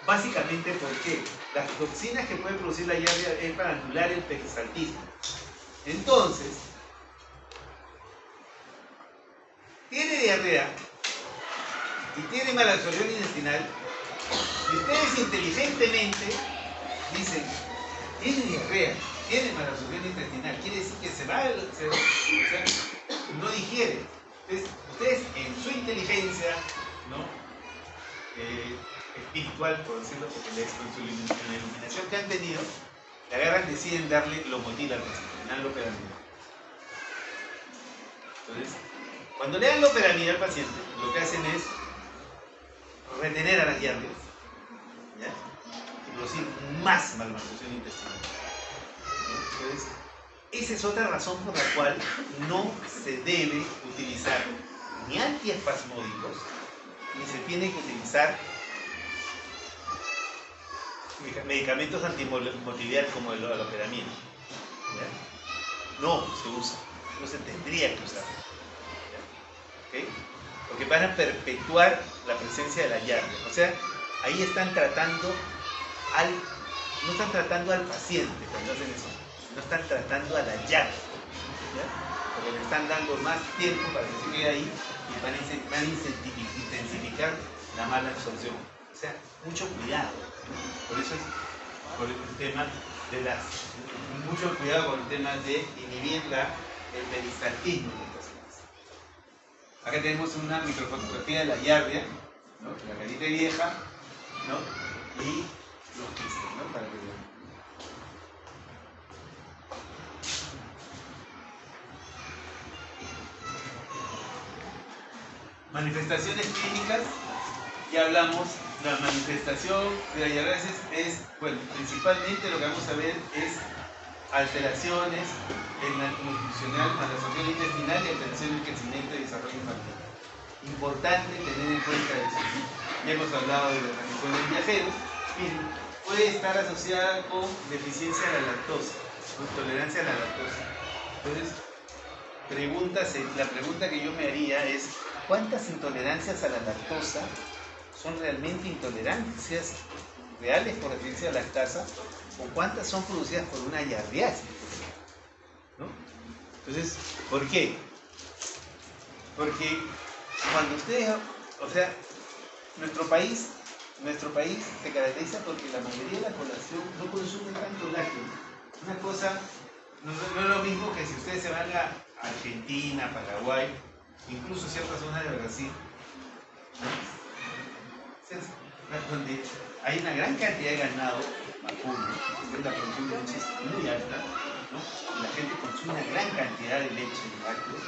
Básicamente, ¿por qué? Las toxinas que puede producir la Yardia es para anular el peristaltismo. Entonces, tiene diarrea y tiene mala absorción intestinal, y ustedes inteligentemente dicen, tiene diarrea, tiene mala absorción intestinal, quiere decir que se va, o sea, no digiere. Entonces, ustedes en su inteligencia, ¿no? Espiritual, por decirlo, porque en la iluminación que han tenido, le agarran, deciden darle Lomotil al paciente, dan loperamida. Entonces, cuando le dan loperamida al paciente, lo que hacen es retener a las yardias, ¿ya? Y producir más malabsorción intestinal, ¿no? Entonces, esa es otra razón por la cual no se debe utilizar ni antiespasmódicos, ni se tiene que utilizar medicamentos antimotilidad como el loperamida. No se usa, no se tendría que usar. ¿Okay? Porque van a perpetuar la presencia de la yardia. O sea, ahí están tratando no están tratando al paciente cuando hacen eso, no están tratando a la yardia, ¿ya? Porque le están dando más tiempo para que se quede ahí y van a intensificar la mala absorción. O sea, mucho cuidado. Por eso es por el tema de mucho cuidado con el tema de inhibir el peristaltismo en estas zonas. Acá tenemos una microfotografía de la yardia, ¿no? La carita vieja, ¿no? Y los quistes, ¿no? Para que vean. Manifestaciones clínicas, ya hablamos. La manifestación de la diarrea bueno, principalmente lo que vamos a ver es alteraciones en la nutricional, malabsorción intestinal y alteración en el crecimiento y desarrollo infantil. Importante tener en cuenta eso. Ya hemos hablado de la transmisión de viajeros. Miren, puede estar asociada con deficiencia de la lactosa, con tolerancia a la lactosa. Entonces, la pregunta que yo me haría es, ¿cuántas intolerancias a la lactosa son realmente intolerancias reales por deficiencia de lactasa, o cuántas son producidas por una yardiasis, ¿no? Entonces, ¿por qué? Porque cuando ustedes, o sea, nuestro país se caracteriza porque la mayoría de la población no consume tanto lácteo. Una cosa, no es lo mismo que si ustedes se van a Argentina, Paraguay, incluso ciertas zonas de Brasil, ¿no? Donde hay una gran cantidad de ganado vacuno, la producción de leche es muy alta, ¿no? La gente consume una gran cantidad de leche y lácteos.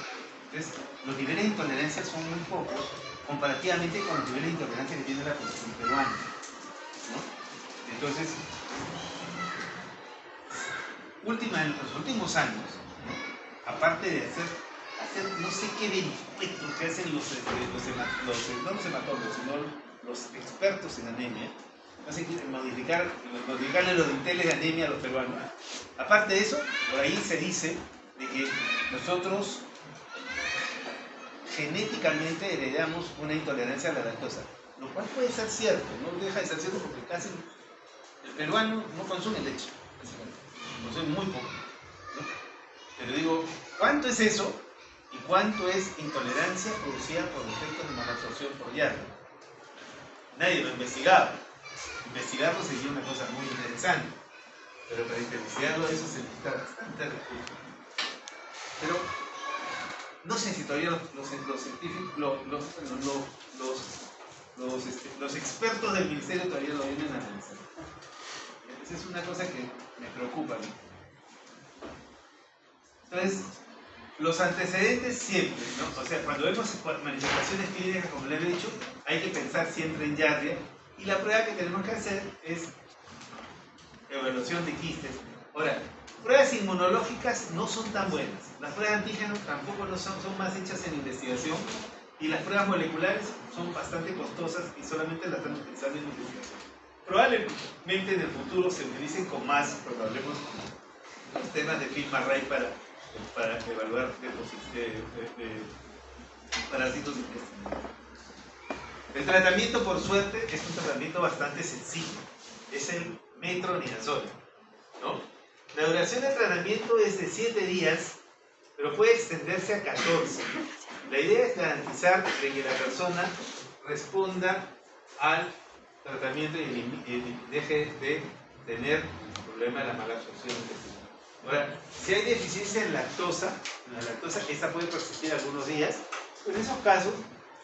Entonces, los niveles de intolerancia son muy pocos comparativamente con los niveles de intolerancia que tiene la población peruana, ¿no? Entonces, en los últimos años, ¿no? aparte de hacer no sé qué vericuetos que hacen no los hematólogos, sino los expertos en anemia, no sé, modificarle los dinteles de anemia a los peruanos. Aparte de eso, por ahí se dice de que nosotros genéticamente heredamos una intolerancia a la lactosa, lo cual puede ser cierto, no deja de ser cierto porque casi el peruano no consume leche, consume muy poco, ¿no? Pero digo, ¿cuánto es eso? ¿Y cuánto es intolerancia producida por efectos de malabsorción por hierro? Nadie lo ha investigado. Investigarlo sería una cosa muy interesante, pero para investigarlo eso se necesita bastante recursos. Pero no sé si todavía los científicos, los expertos del ministerio todavía lo vienen a analizar. Esa es una cosa que me preocupa a mí. Entonces, los antecedentes siempre, ¿no? O sea, cuando vemos manifestaciones clínicas, como les he dicho, hay que pensar siempre en Giardia, y la prueba que tenemos que hacer es evaluación de quistes. Ahora, pruebas inmunológicas no son tan buenas. Las pruebas de antígenos tampoco lo son más hechas en investigación, y las pruebas moleculares son bastante costosas y solamente las están utilizando en investigación. Probablemente en el futuro se utilicen con más, porque hablemos de los temas de film array para evaluar parásitos intestinales. El tratamiento, por suerte, es un tratamiento bastante sencillo. Es el metronidazol, ¿no? La duración del tratamiento es de 7 días, pero puede extenderse a 14. La idea es garantizar de que la persona responda al tratamiento y deje de tener el problema de la mala absorción intestinal. Ahora, si hay deficiencia en la lactosa, esta puede persistir algunos días, pero en esos casos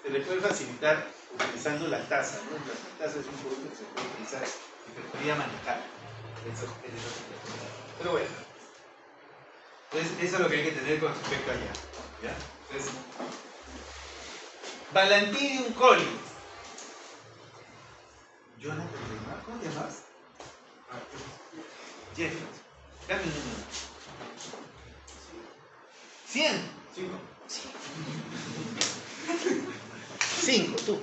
se le puede facilitar utilizando lactasa, ¿no? La lactasa es un producto que se puede utilizar y se podría manejar en esas situaciones. Pero bueno, entonces eso es lo que hay que tener con respecto allá, ¿ya? Entonces, Balantidium coli. Jonathan, ¿cómo te llamas? Jeffrey. Dame un número. 100. 5, tú.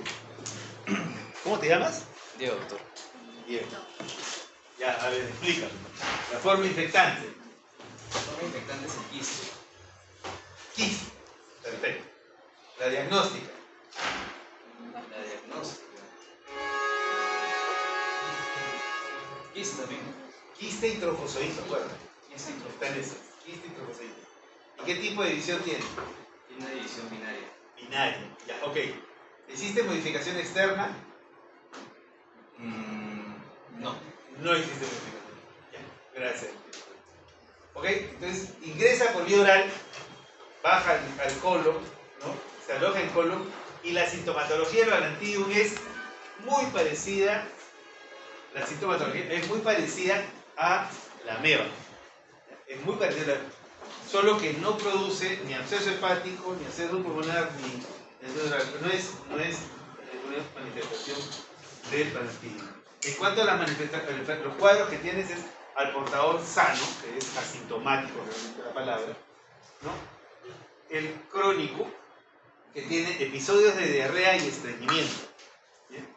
¿Cómo te llamas? Diego, doctor. Diego. Ya, a ver, explícame. La forma infectante. La forma infectante es el quiste. Quiste. Perfecto. La diagnóstica. La diagnóstica. Quiste también. Quiste y trofozoito, acuérdate. Quiste y Están esas. Quiste y trofozoito. ¿Y qué tipo de división tiene? Tiene una división binaria. Binaria. Ya, ok. ¿Existe modificación externa? No. No existe modificación. Ya, gracias. Ok, entonces ingresa por vía oral, baja al colon, ¿no? Se aloja en colon, y la sintomatología del Balantidium es muy parecida. La sintomatología es muy parecida a la ameba. Es muy parecida, solo que no produce ni absceso hepático, ni absceso pulmonar, no es una manifestación del Balantidium. En cuanto a la manifestación, los cuadros que tienes es al portador sano, que es asintomático realmente la palabra, ¿no? El crónico, que tiene episodios de diarrea y estreñimiento, ¿bien?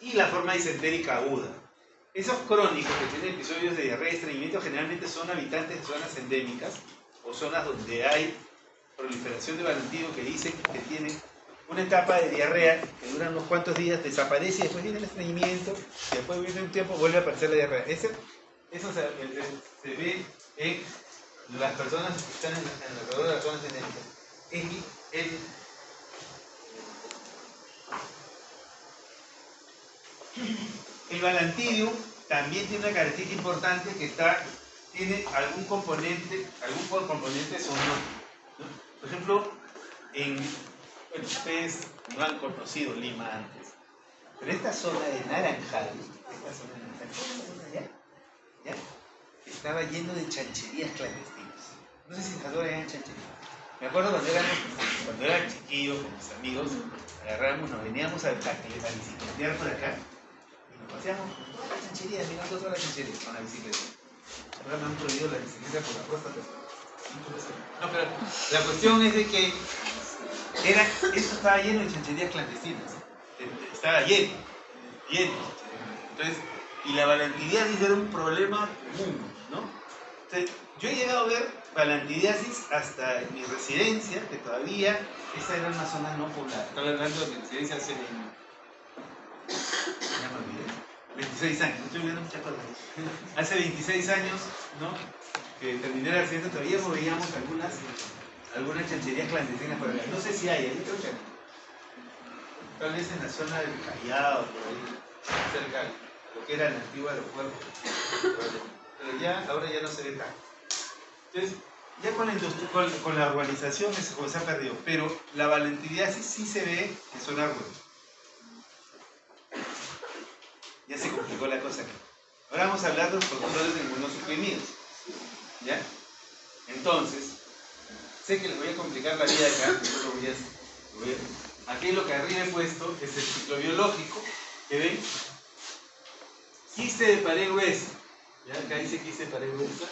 Y la forma disentérica aguda. Esos crónicos que tienen episodios de diarrea y estreñimiento generalmente son habitantes de zonas endémicas o zonas donde hay proliferación de Balantidium, que dicen que tienen una etapa de diarrea que dura unos cuantos días, desaparece y después viene el estreñimiento y después viene un tiempo vuelve a aparecer la diarrea. Eso se ve en las personas que están alrededor de las zonas endémicas. El Balantidium también tiene una característica importante que tiene algún componente sonoro, ¿no? Por ejemplo, ustedes no han conocido Lima antes, pero esta zona de Naranjal, ¿ya? Estaba lleno de chancherías clandestinas. No sé si en Jador eran chancherías. Me acuerdo cuando era chiquillo con mis amigos, nos veníamos a bicicletear por acá y nos paseamos con todas las chancherías, mirando todas las chancherías con la bicicleta. Ahora me han prohibido la bicicleta por la próstata. No, pero la cuestión es de que esto estaba lleno de chancherías clandestinas. Estaba lleno. Entonces, y la balantidiasis era un problema común, ¿no? Entonces, yo he llegado a ver balantidiasis hasta en mi residencia, que todavía esa era una zona no poblada. Estaba hablando de mi residencia hace 26 años, estoy viendo muchas cosas. Hace 26 años, ¿no? Que terminé la residencia, todavía veíamos algunas chancherías clandestinas por acá. No sé si hay, yo creo que no. Tal vez en la zona del Callao, por ahí, cerca de lo que era el antiguo aeropuerto. Pero ya, ahora ya no se ve tanto. Entonces, ya con la urbanización se ha perdido, pero la balantidiasis sí se ve en zonas rurales. Ya se complicó la cosa aquí. Ahora vamos a hablar de los protectores de inmunosuprimidos. ¿Ya? Entonces, sé que les voy a complicar la vida acá, pero lo voy a hacer. Aquí lo que arriba he puesto es el ciclo biológico, ¿que ven? Quiste de pared gruesa, ¿ya? Acá dice quiste de pared gruesa,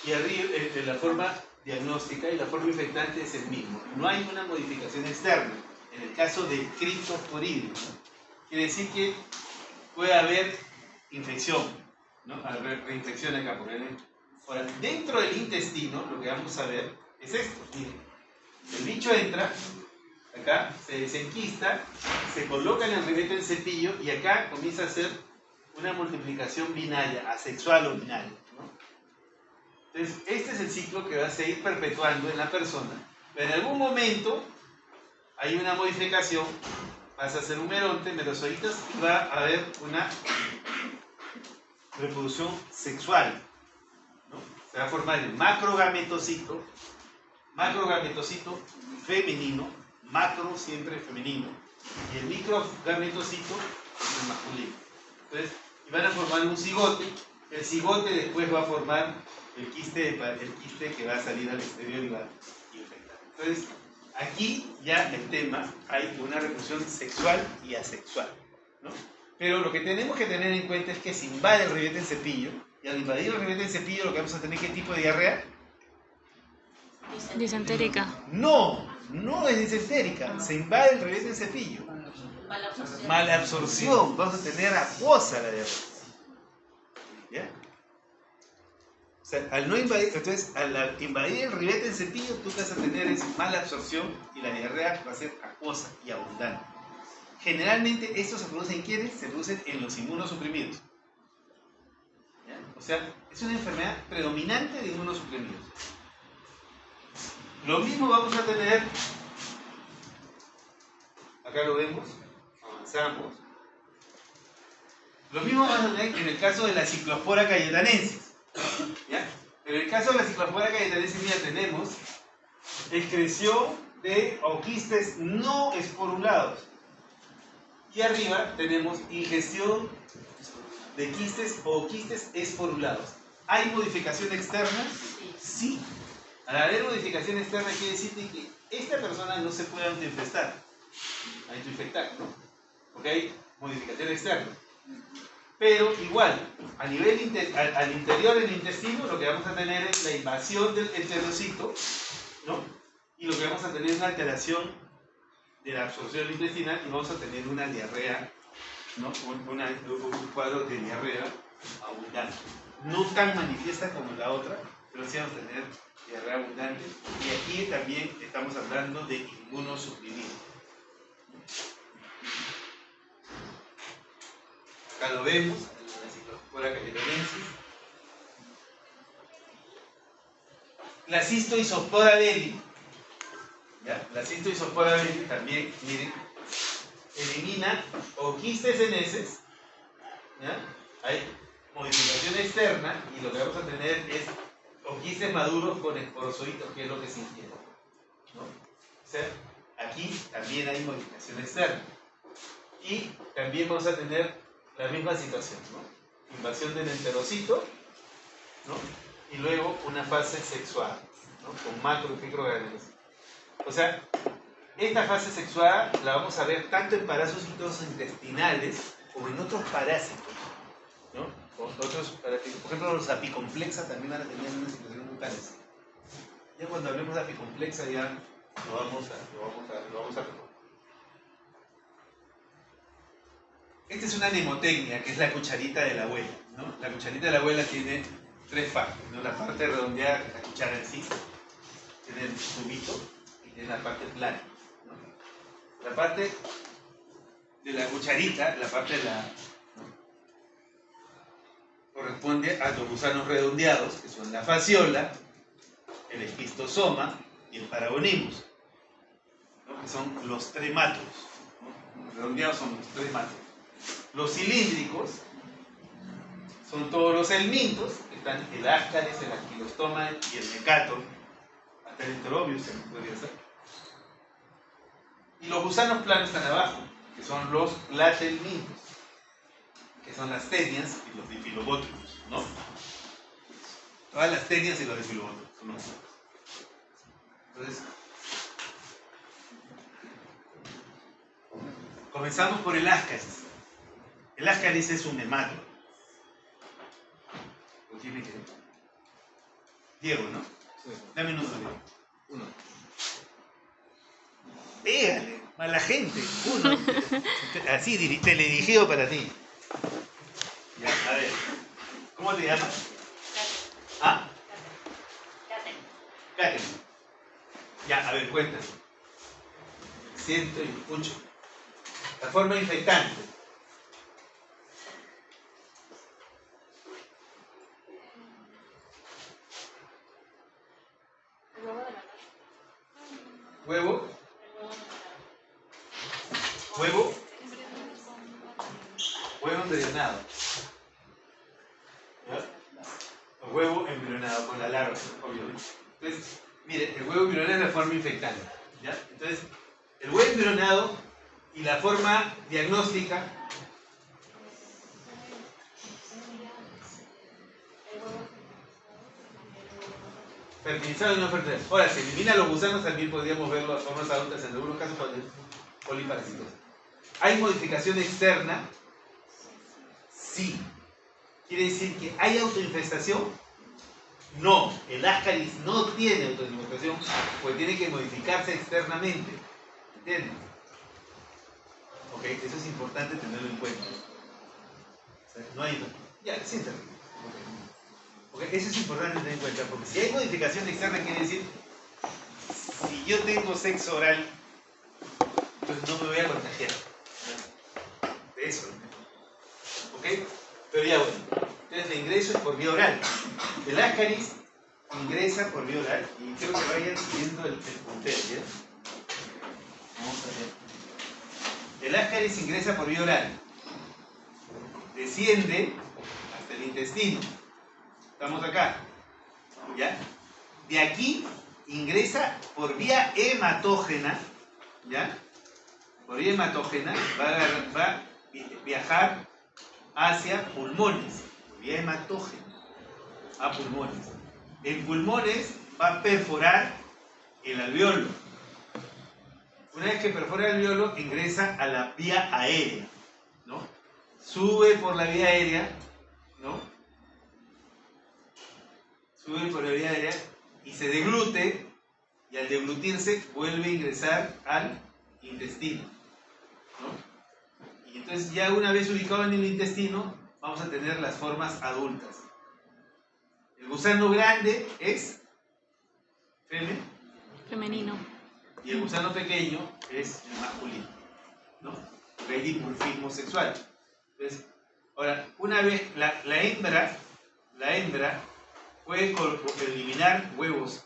y arriba la forma diagnóstica y la forma infectante es el mismo. No hay una modificación externa. En el caso de criptosporidium, ¿no? Quiere decir que puede haber infección, ¿no? Reinfección acá, por ejemplo. Ahora, dentro del intestino, lo que vamos a ver es esto. Miren, el bicho entra, acá se desenquista, se coloca en el ribete del cepillo y acá comienza a hacer una multiplicación binaria, asexual o binaria, ¿no? Entonces, este es el ciclo que va a seguir perpetuando en la persona, pero en algún momento hay una modificación, pasa a ser un merozoitas y va a haber una reproducción sexual, ¿no? Se va a formar el macrogametocito femenino, macro siempre femenino, y el microgametocito es masculino. Entonces, van a formar un cigote, el cigote después va a formar el quiste que va a salir al exterior y va a infectar. Entonces, aquí ya el tema, hay una reproducción sexual y asexual, ¿no? Pero lo que tenemos que tener en cuenta es que se invade el ribete del cepillo, y al invadir el ribete del cepillo lo que vamos a tener, ¿qué tipo de diarrea? Disentérica. No es disentérica, se invade el ribete del cepillo. Malabsorción, vamos a tener acuosa la diarrea. ¿Ya? O sea, al invadir el ribete del cepillo, tú vas a tener mala absorción y la diarrea va a ser acuosa y abundante. Generalmente, esto se produce en ¿quiénes? Se producen en los inmunosuprimidos. ¿Ya? O sea, es una enfermedad predominante de inmunosuprimidos. Lo mismo vamos a tener, acá lo vemos, avanzamos. Lo mismo vamos a tener en el caso de la Cyclospora cayetanensis. ¿Ya? Pero en el caso de la Cyclospora cayetanensis, mira, tenemos excreción de quistes no esporulados. Y arriba tenemos ingestión de quistes o quistes esporulados. ¿Hay modificación externa? Sí. Al haber modificación externa quiere decir que esta persona no se puede autoinfectar, ¿no? ¿Ok? Modificación externa. Pero igual, a nivel al interior del intestino, lo que vamos a tener es la invasión del enterocito, ¿no? Y lo que vamos a tener es una alteración de la absorción intestinal y vamos a tener una diarrea, ¿no? Un cuadro de diarrea abundante. No tan manifiesta como la otra, pero sí vamos a tener diarrea abundante. Y aquí también estamos hablando de inmunosuprimido. Acá lo vemos, la Cyclospora cayetanensis. La Cystoisospora belli. ¿Ya? La Cystoisospora belli también, miren, elimina quistes en heces. ¿Ya? Hay modificación externa y lo que vamos a tener es quistes maduros con esporozoitos, que es lo que se ingiere, ¿no? O sea, aquí también hay modificación externa. Y también vamos a tener la misma situación, ¿no? Invasión del enterocito, ¿no? Y luego una fase sexual, ¿no? Con macro y microorganismos. O sea, esta fase sexual la vamos a ver tanto en parásitos intestinales como en otros parásitos, ¿no? Otros parásitos, por ejemplo, los apicomplexas también van a tener una situación muy parecida. Ya cuando hablemos de apicomplexa ya lo vamos a recordar. Esta es una mnemotecnia, que es la cucharita de la abuela, ¿no? La cucharita de la abuela tiene tres partes, ¿no? La parte redondeada, que es la cuchara en sí, tiene el tubito y tiene la parte plana, ¿no? La parte de la cucharita, la parte de la... ¿no? Corresponde a los gusanos redondeados, que son la fasciola, el esquistosoma y el paragonimus, ¿no? Que son los tremátodos, ¿no? Los redondeados son los tremátodos. Los cilíndricos son todos los helmintos, que están el ascaris, el anquilostoma y el mecato, hasta el enterobius también podría ser. Y los gusanos planos están abajo, que son los platelmintos, que son las tenias y los difilobótricos, ¿no? Todas las tenias y los difilobótricos son los gusanos. Entonces, comenzamos por el ascaris. El ascaris es un nemátodo. ¿Lo tiene que ver? Diego, ¿no? Sí. Dame un número, Diego. 1. Pégale, mala gente. 1. Así, teledirigido para ti. Ya, a ver. ¿Cómo te llamas? ¿Ah? Catherine. Ya, a ver, cuéntame. Siento y escucho. La forma infectante. Huevo. Huevo. Huevo embrionado. ¿Ya? Huevo embrionado con la larva, obviamente. Entonces, mire, el huevo embrionado es la forma infectante. ¿Ya? Entonces, el huevo embrionado y la forma diagnóstica. Fertilizado y no fertilizado. Ahora, si elimina los gusanos, también podríamos ver las formas adultas en algunos casos con poliparasitosis. ¿Hay modificación externa? Sí. ¿Quiere decir que hay autoinfestación? No. El ascaris no tiene autoinfestación, porque tiene que modificarse externamente. ¿Entienden? Ok, eso es importante tenerlo en cuenta. O sea, no hay... Ya, siéntate. Okay, eso es importante tener en cuenta, porque si hay modificación externa, quiere decir, si yo tengo sexo oral, entonces no me voy a contagiar. De eso. ¿Ok? Pero ya bueno. Entonces el ingreso es por vía oral. El ascaris ingresa por vía oral, y creo que vayan siguiendo el puntero, ¿ya? Vamos a ver. El ascaris ingresa por vía oral. Desciende hasta el intestino. Estamos acá, ¿ya? De aquí ingresa por vía hematógena, ¿ya? Por vía hematógena va a viajar hacia pulmones, por vía hematógena, a pulmones. En pulmones va a perforar el alveolo. Una vez que perfora el alveolo, ingresa a la vía aérea, ¿no? Sube por la vía aérea, ¿no? Sube por la vía aérea y se deglute, y al deglutirse vuelve a ingresar al intestino, ¿no? Y entonces ya una vez ubicado en el intestino, vamos a tener las formas adultas. El gusano grande es Femenino. y el gusano pequeño es el masculino, ¿no? Porque hay dimorfismo sexual. Entonces, ahora, una vez la hembra puede eliminar huevos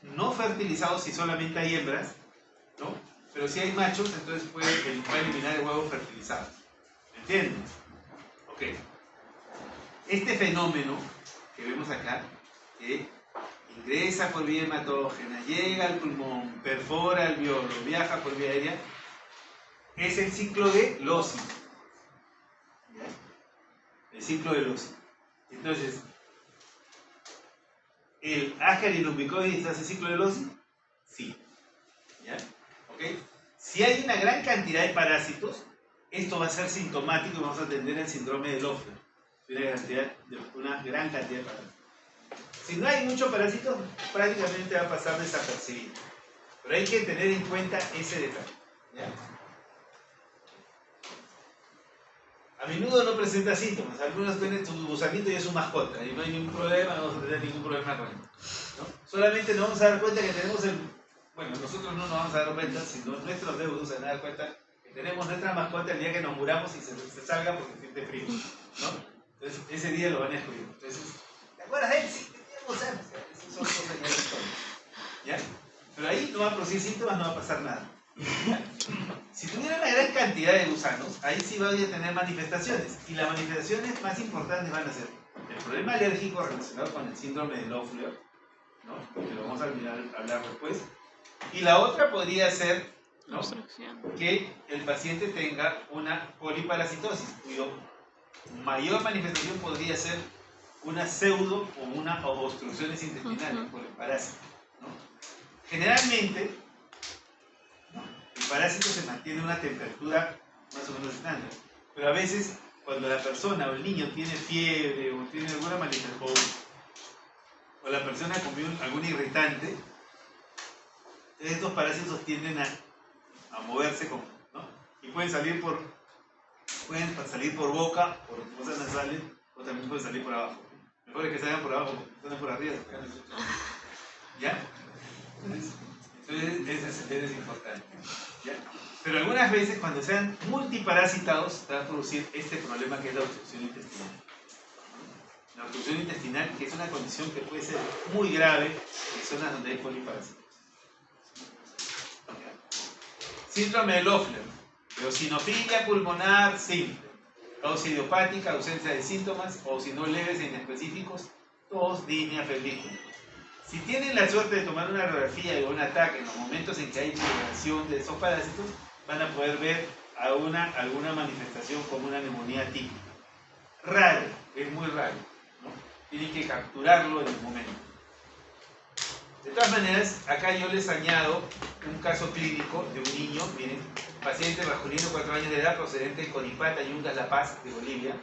no fertilizados si solamente hay hembras, ¿no? Pero si hay machos, entonces puede eliminar el huevo fertilizado. ¿Entienden? Ok. Este fenómeno que vemos acá, que ingresa por vía hematógena, llega al pulmón, perfora el alveolo, viaja por vía aérea, es el ciclo de Loci. ¿Ya? El ciclo de Loci. Entonces, ¿el ascaris lumbicoides hace ciclo de Loci? Sí. ¿Ya? ¿Ok? Si hay una gran cantidad de parásitos, esto va a ser sintomático y vamos a atender el síndrome de Löfgren. Una gran cantidad de parásitos. Si no hay mucho parásito, prácticamente va a pasar desapercibido. Pero hay que tener en cuenta ese detalle. ¿Ya? A menudo no presenta síntomas. Algunos tienen su gusanito y es su mascota. Y no hay ningún problema, no vamos a tener ningún problema con él, ¿no? Solamente nos vamos a dar cuenta que tenemos el... Bueno, nosotros no nos vamos a dar cuenta, sino nuestros deudos se van a dar cuenta que tenemos nuestra mascota el día que nos muramos y se salga porque siente frío, ¿no? Entonces, ese día lo van a descubrir. Entonces, ¿te acuerdas de él? Sí, teníamos años. Esas son cosas ya de historia. ¿Ya? Pero ahí no va a producir síntomas, no va a pasar nada. ¿Ya? Si tuviera una gran cantidad de gusanos, ahí sí va a tener manifestaciones. Y las manifestaciones más importantes van a ser el problema alérgico relacionado con el síndrome de Loeffler, ¿no? Que lo vamos a hablar después. Y la otra podría ser, ¿no?, Obstrucción. que el paciente tenga una poliparasitosis, cuyo mayor manifestación podría ser una pseudo o una obstrucciones intestinales por el parásito, ¿no? Generalmente, ¿no?, el parásito se mantiene a una temperatura más o menos estándar, pero a veces cuando la persona o el niño tiene fiebre o tiene alguna manifestación o la persona comió algún irritante, estos parásitos tienden a moverse, ¿no? Y pueden salir por boca, por fosas nasales, o también pueden salir por abajo. Mejor es que salgan por abajo, porque salen por arriba. ¿Ya? Entonces eso es importante. ¿Ya? Pero algunas veces, cuando sean multiparasitados, va a producir este problema que es la obstrucción intestinal. La obstrucción intestinal, que es una condición que puede ser muy grave en zonas donde hay poliparasitos. Síndrome de Loeffler, eosinofilia pulmonar simple, causa idiopática, ausencia de síntomas, o si no leves e inespecíficos, tos, disnea, febrícula. Si tienen la suerte de tomar una radiografía o un ataque en los momentos en que hay liberación de esos parásitos, van a poder ver alguna manifestación como una neumonía típica. Raro, es muy raro, ¿no? Tienen que capturarlo en el momento. De todas maneras, acá yo les añado un caso clínico de un niño, miren, paciente masculino, 4 años de edad, procedente de Conipata, Yungas, La Paz, de Bolivia,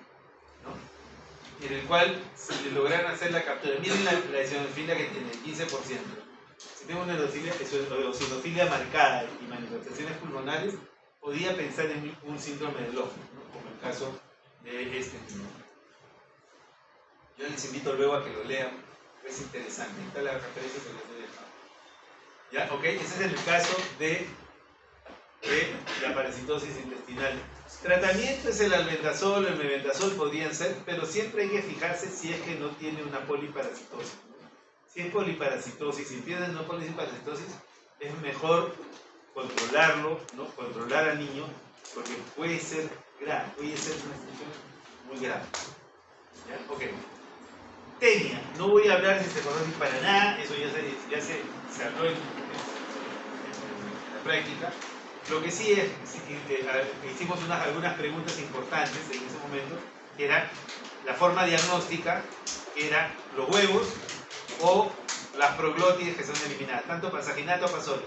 ¿no?, en el cual se le lograron hacer la captura. Miren la eosinofilia que tiene, 15%. Si tengo una eosinofilia marcada y manifestaciones pulmonares, podía pensar en un síndrome de Loeffler, ¿no?, como el caso de este niño. Yo les invito luego a que lo lean. Es interesante, está la referencia que les he dejado. ¿Ya? Ok, ese es el caso de la parasitosis intestinal. Tratamiento es el albendazol o el mebendazol, podrían ser, pero siempre hay que fijarse si es que no tiene una poliparasitosis. Si es poliparasitosis, si tiene no poliparasitosis, es mejor controlarlo, ¿no?, controlar al niño, porque puede ser grave, puede ser una situación muy grave. ¿Ya? Ok. Tenia, no voy a hablar de cistecorosis para nada, eso ya se habló en la práctica. Lo que sí es, hicimos algunas preguntas importantes en ese momento, que era la forma diagnóstica, que era los huevos o las proglótides que son eliminadas, tanto pasaginato o pasole.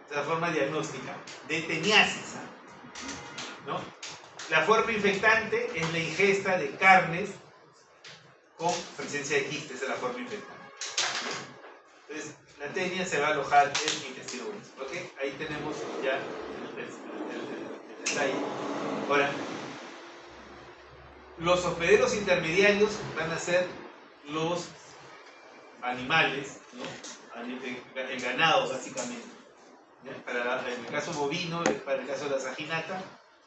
Esa es la forma diagnóstica de teniasis, ¿no? La forma infectante es la ingesta de carnes con presencia de quistes, es la forma infectante. Entonces, la tenia se va a alojar en el intestino grueso. ¿Ok? Ahí tenemos ya el detalle. Ahora, los hospederos intermediarios van a ser los animales, ¿no?, el ganado básicamente. ¿Ya? En el caso bovino, para el caso de la saginata,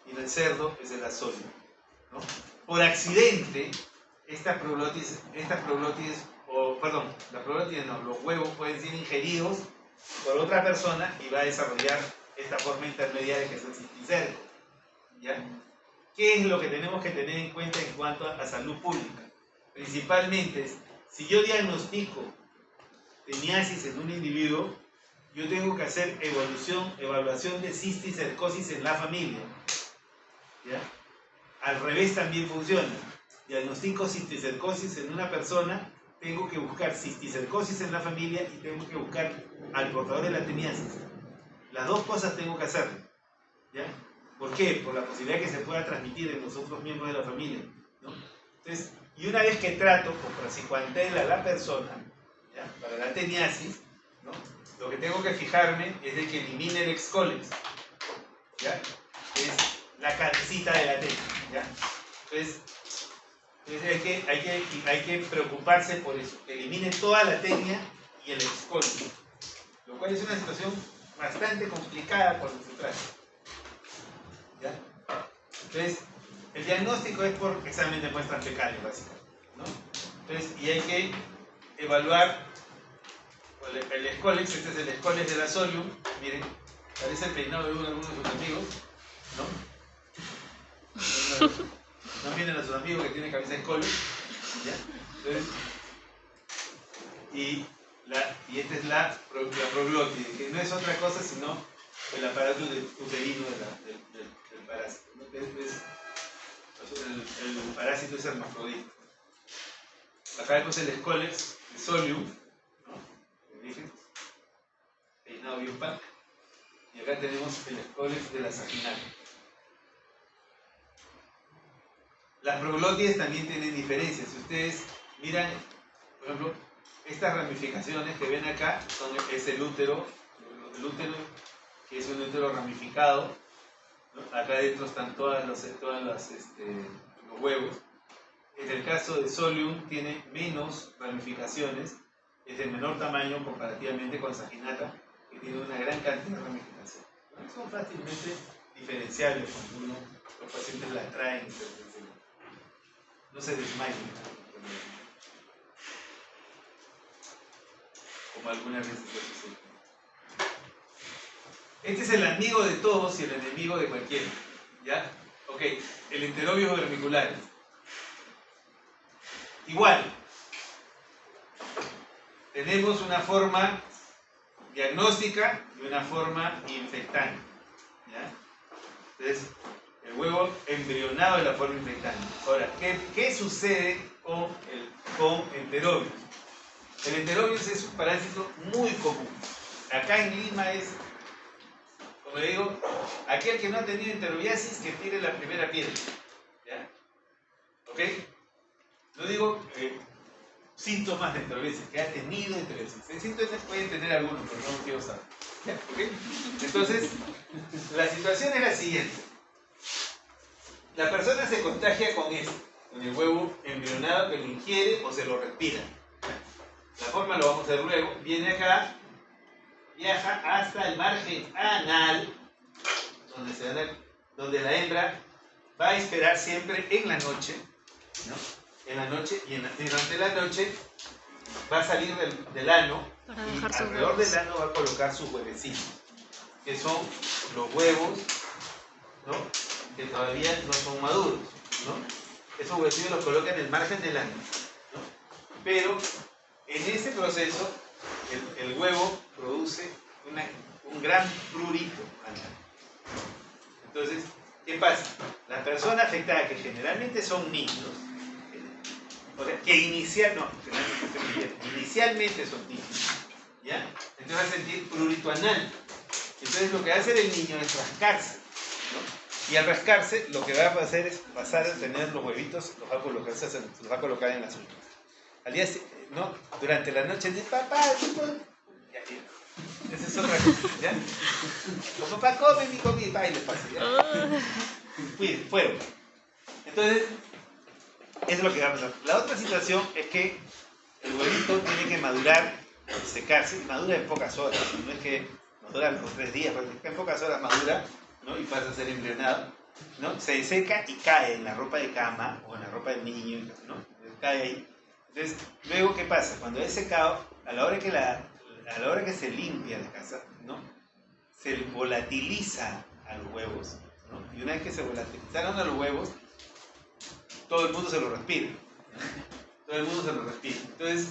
y en el cerdo es el asolio, ¿no? Por accidente, las proglótides no, los huevos pueden ser ingeridos por otra persona y va a desarrollar esta forma intermediaria que es el cisticerco. ¿Ya? ¿Qué es lo que tenemos que tener en cuenta en cuanto a salud pública? Principalmente, si yo diagnostico teniasis en un individuo, yo tengo que hacer evaluación de cisticercosis en la familia. ¿Ya? Al revés también funciona. Diagnostico cisticercosis en una persona, tengo que buscar cisticercosis en la familia y tengo que buscar al portador de la teniasis. Las dos cosas tengo que hacer. ¿Ya? ¿Por qué? Por la posibilidad que se pueda transmitir en los otros miembros de la familia, ¿no? Entonces, y una vez que trato con praziquantela a la persona, para la teniasis, ¿no? Lo que tengo que fijarme es de que elimine el excolex, ¿ya? Es la cabecita de la tenia, ¿ya? Entonces hay que preocuparse por eso, que elimine toda la tenia y el excolex, lo cual es una situación bastante complicada cuando se trata, ¿ya? Entonces, el diagnóstico es por examen de muestras fecales, básicamente, ¿no? Entonces, y hay que evaluar el escólex. Este es el escólex de la Solium. Miren, parece el peinado de algunos de sus amigos, ¿no? No miren a sus amigos que tienen cabeza de escólex, ¿ya? Entonces, y esta es la proglótide, que no es otra cosa sino el aparato uterino del parásito, ¿no? El parásito es hermafrodita. Acá vemos el escólex de Solium, ¿no? Peinado bien pack. Y acá tenemos el escólex de la saginaria. Las proglótides también tienen diferencias. Si ustedes miran, por ejemplo, estas ramificaciones que ven acá es el útero, que es un útero ramificado, ¿no? Acá adentro están todos los huevos. En el caso de Solium tiene menos ramificaciones, es de menor tamaño comparativamente con Saginata, que tiene una gran cantidad de ramificaciones, ¿no? Son fácilmente diferenciables cuando los pacientes la traen y no se desmayan, como algunas veces sucede. Este es el amigo de todos y el enemigo de cualquiera, ¿ya? Ok, el enterobios vermiculares. Igual, tenemos una forma diagnóstica y una forma infectante, ¿ya? Entonces, el huevo embrionado de la forma infectante. Ahora, ¿qué sucede con enterobios? El enterobios es un parásito muy común. Acá en Lima es, como le digo, aquel que no ha tenido enterobiasis que tire la primera piedra, ¿ya? ¿Ok? No digo síntomas de enterobiasis, que ha tenido enterobiasis. Síntomas pueden tener algunos, pero no quiero saber. ¿Okay? Entonces, la situación es la siguiente. La persona se contagia con esto, con el huevo embrionado que lo ingiere o se lo respira. La forma lo vamos a ver luego. Viene acá, viaja hasta el margen anal, donde la hembra va a esperar siempre en la noche, ¿no? En la noche y durante la noche va a salir del ano y alrededor del ano va a colocar sus huevecitos, que son los huevos, ¿no? Que todavía no son maduros, ¿no? Esos huevecitos los coloca en el margen del ano, ¿no? Pero en ese proceso el huevo produce un gran prurito anal. Entonces, ¿qué pasa? La persona afectada, que generalmente son niños, o sea, que inicialmente son niños, ¿ya? Entonces va a sentir prurito anal. Entonces lo que va a hacer el niño es rascarse, ¿no? Y al rascarse, lo que va a hacer es pasar a tener los huevitos, los va a colocar en las uñas. Al día, ¿no? Durante la noche dice, papá, ya, esa es otra cosa, ¿ya? Los papá come mi comida, y le pasa, ¿ya? Fueron. Entonces, eso es lo que va a pasar. La otra situación es que el huevito tiene que madurar, secarse, y madura en pocas horas, no es que madura los 3 días, en pocas horas madura, ¿no? Y pasa a ser embrionado, ¿no? Se seca y cae en la ropa de cama o en la ropa del niño, ¿no? Cae ahí. Entonces, luego, ¿qué pasa? Cuando es secado, a la hora que se limpia la casa, ¿no? Se volatiliza a los huevos, ¿no? Y una vez que se volatilizaron a los huevos, todo el mundo se lo respira, ¿no? Todo el mundo se lo respira. Entonces,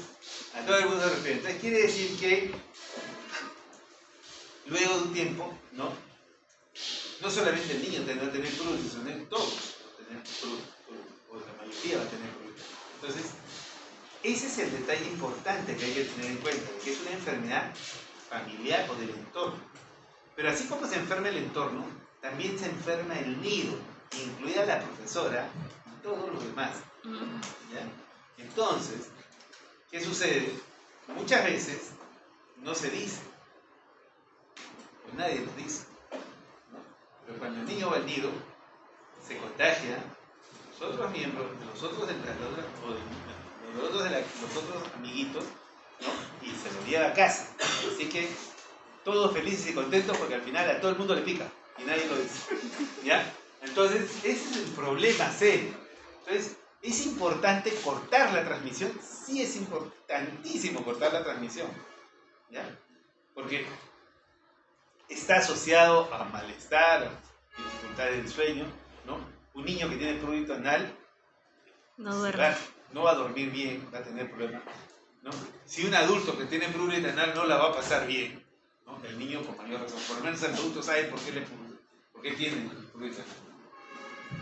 a todo el mundo se lo respira. Entonces, quiere decir que luego de un tiempo, ¿no? No solamente el niño tendrá que tener prurito, sino todos van a tener prurito, o la mayoría va a tener prurito. Entonces, ese es el detalle importante que hay que tener en cuenta, que es una enfermedad familiar o del entorno. Pero así como se enferma el entorno, también se enferma el nido, incluida la profesora y todos los demás, ¿ya? Entonces, ¿qué sucede? muchas veces no se dice, pues nadie lo dice, ¿no? Pero cuando el niño va al nido, se contagia los otros miembros, los otros los otros amiguitos, ¿no? Y se lo lleva a casa. Así que todos felices y contentos porque al final a todo el mundo le pica y nadie lo dice. ¿Ya? Entonces, ese es el problema serio. Entonces, ¿es importante cortar la transmisión? Sí, es importantísimo cortar la transmisión. ¿Ya? Porque está asociado a malestar, a dificultades del sueño, ¿no? Un niño que tiene prurito anal No duerme. no va a dormir bien, va a tener problemas, ¿no? Si un adulto que tiene prurito anal no la va a pasar bien, ¿no? El niño con mayor razón, por lo menos el adulto sabe por qué tiene prurito anal,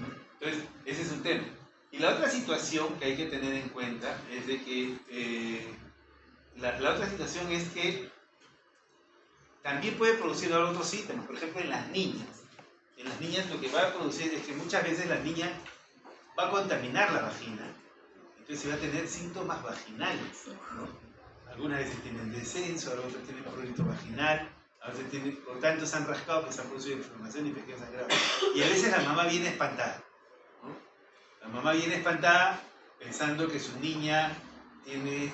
¿no? Entonces, ese es un tema. Y la otra situación que hay que tener en cuenta es de que la otra situación es que también puede producir otros síntomas, por ejemplo en las niñas. En las niñas lo que va a producir es que muchas veces la niña va a contaminar la vagina, entonces se va a tener síntomas vaginales, ¿no? Algunas veces tienen descenso, otras tienen prurito vaginal, a veces tienen, por tanto se han rascado que se han producido inflamación y pequeños sangrados. Y a veces la mamá viene espantada, ¿no? La mamá viene espantada pensando que su niña tiene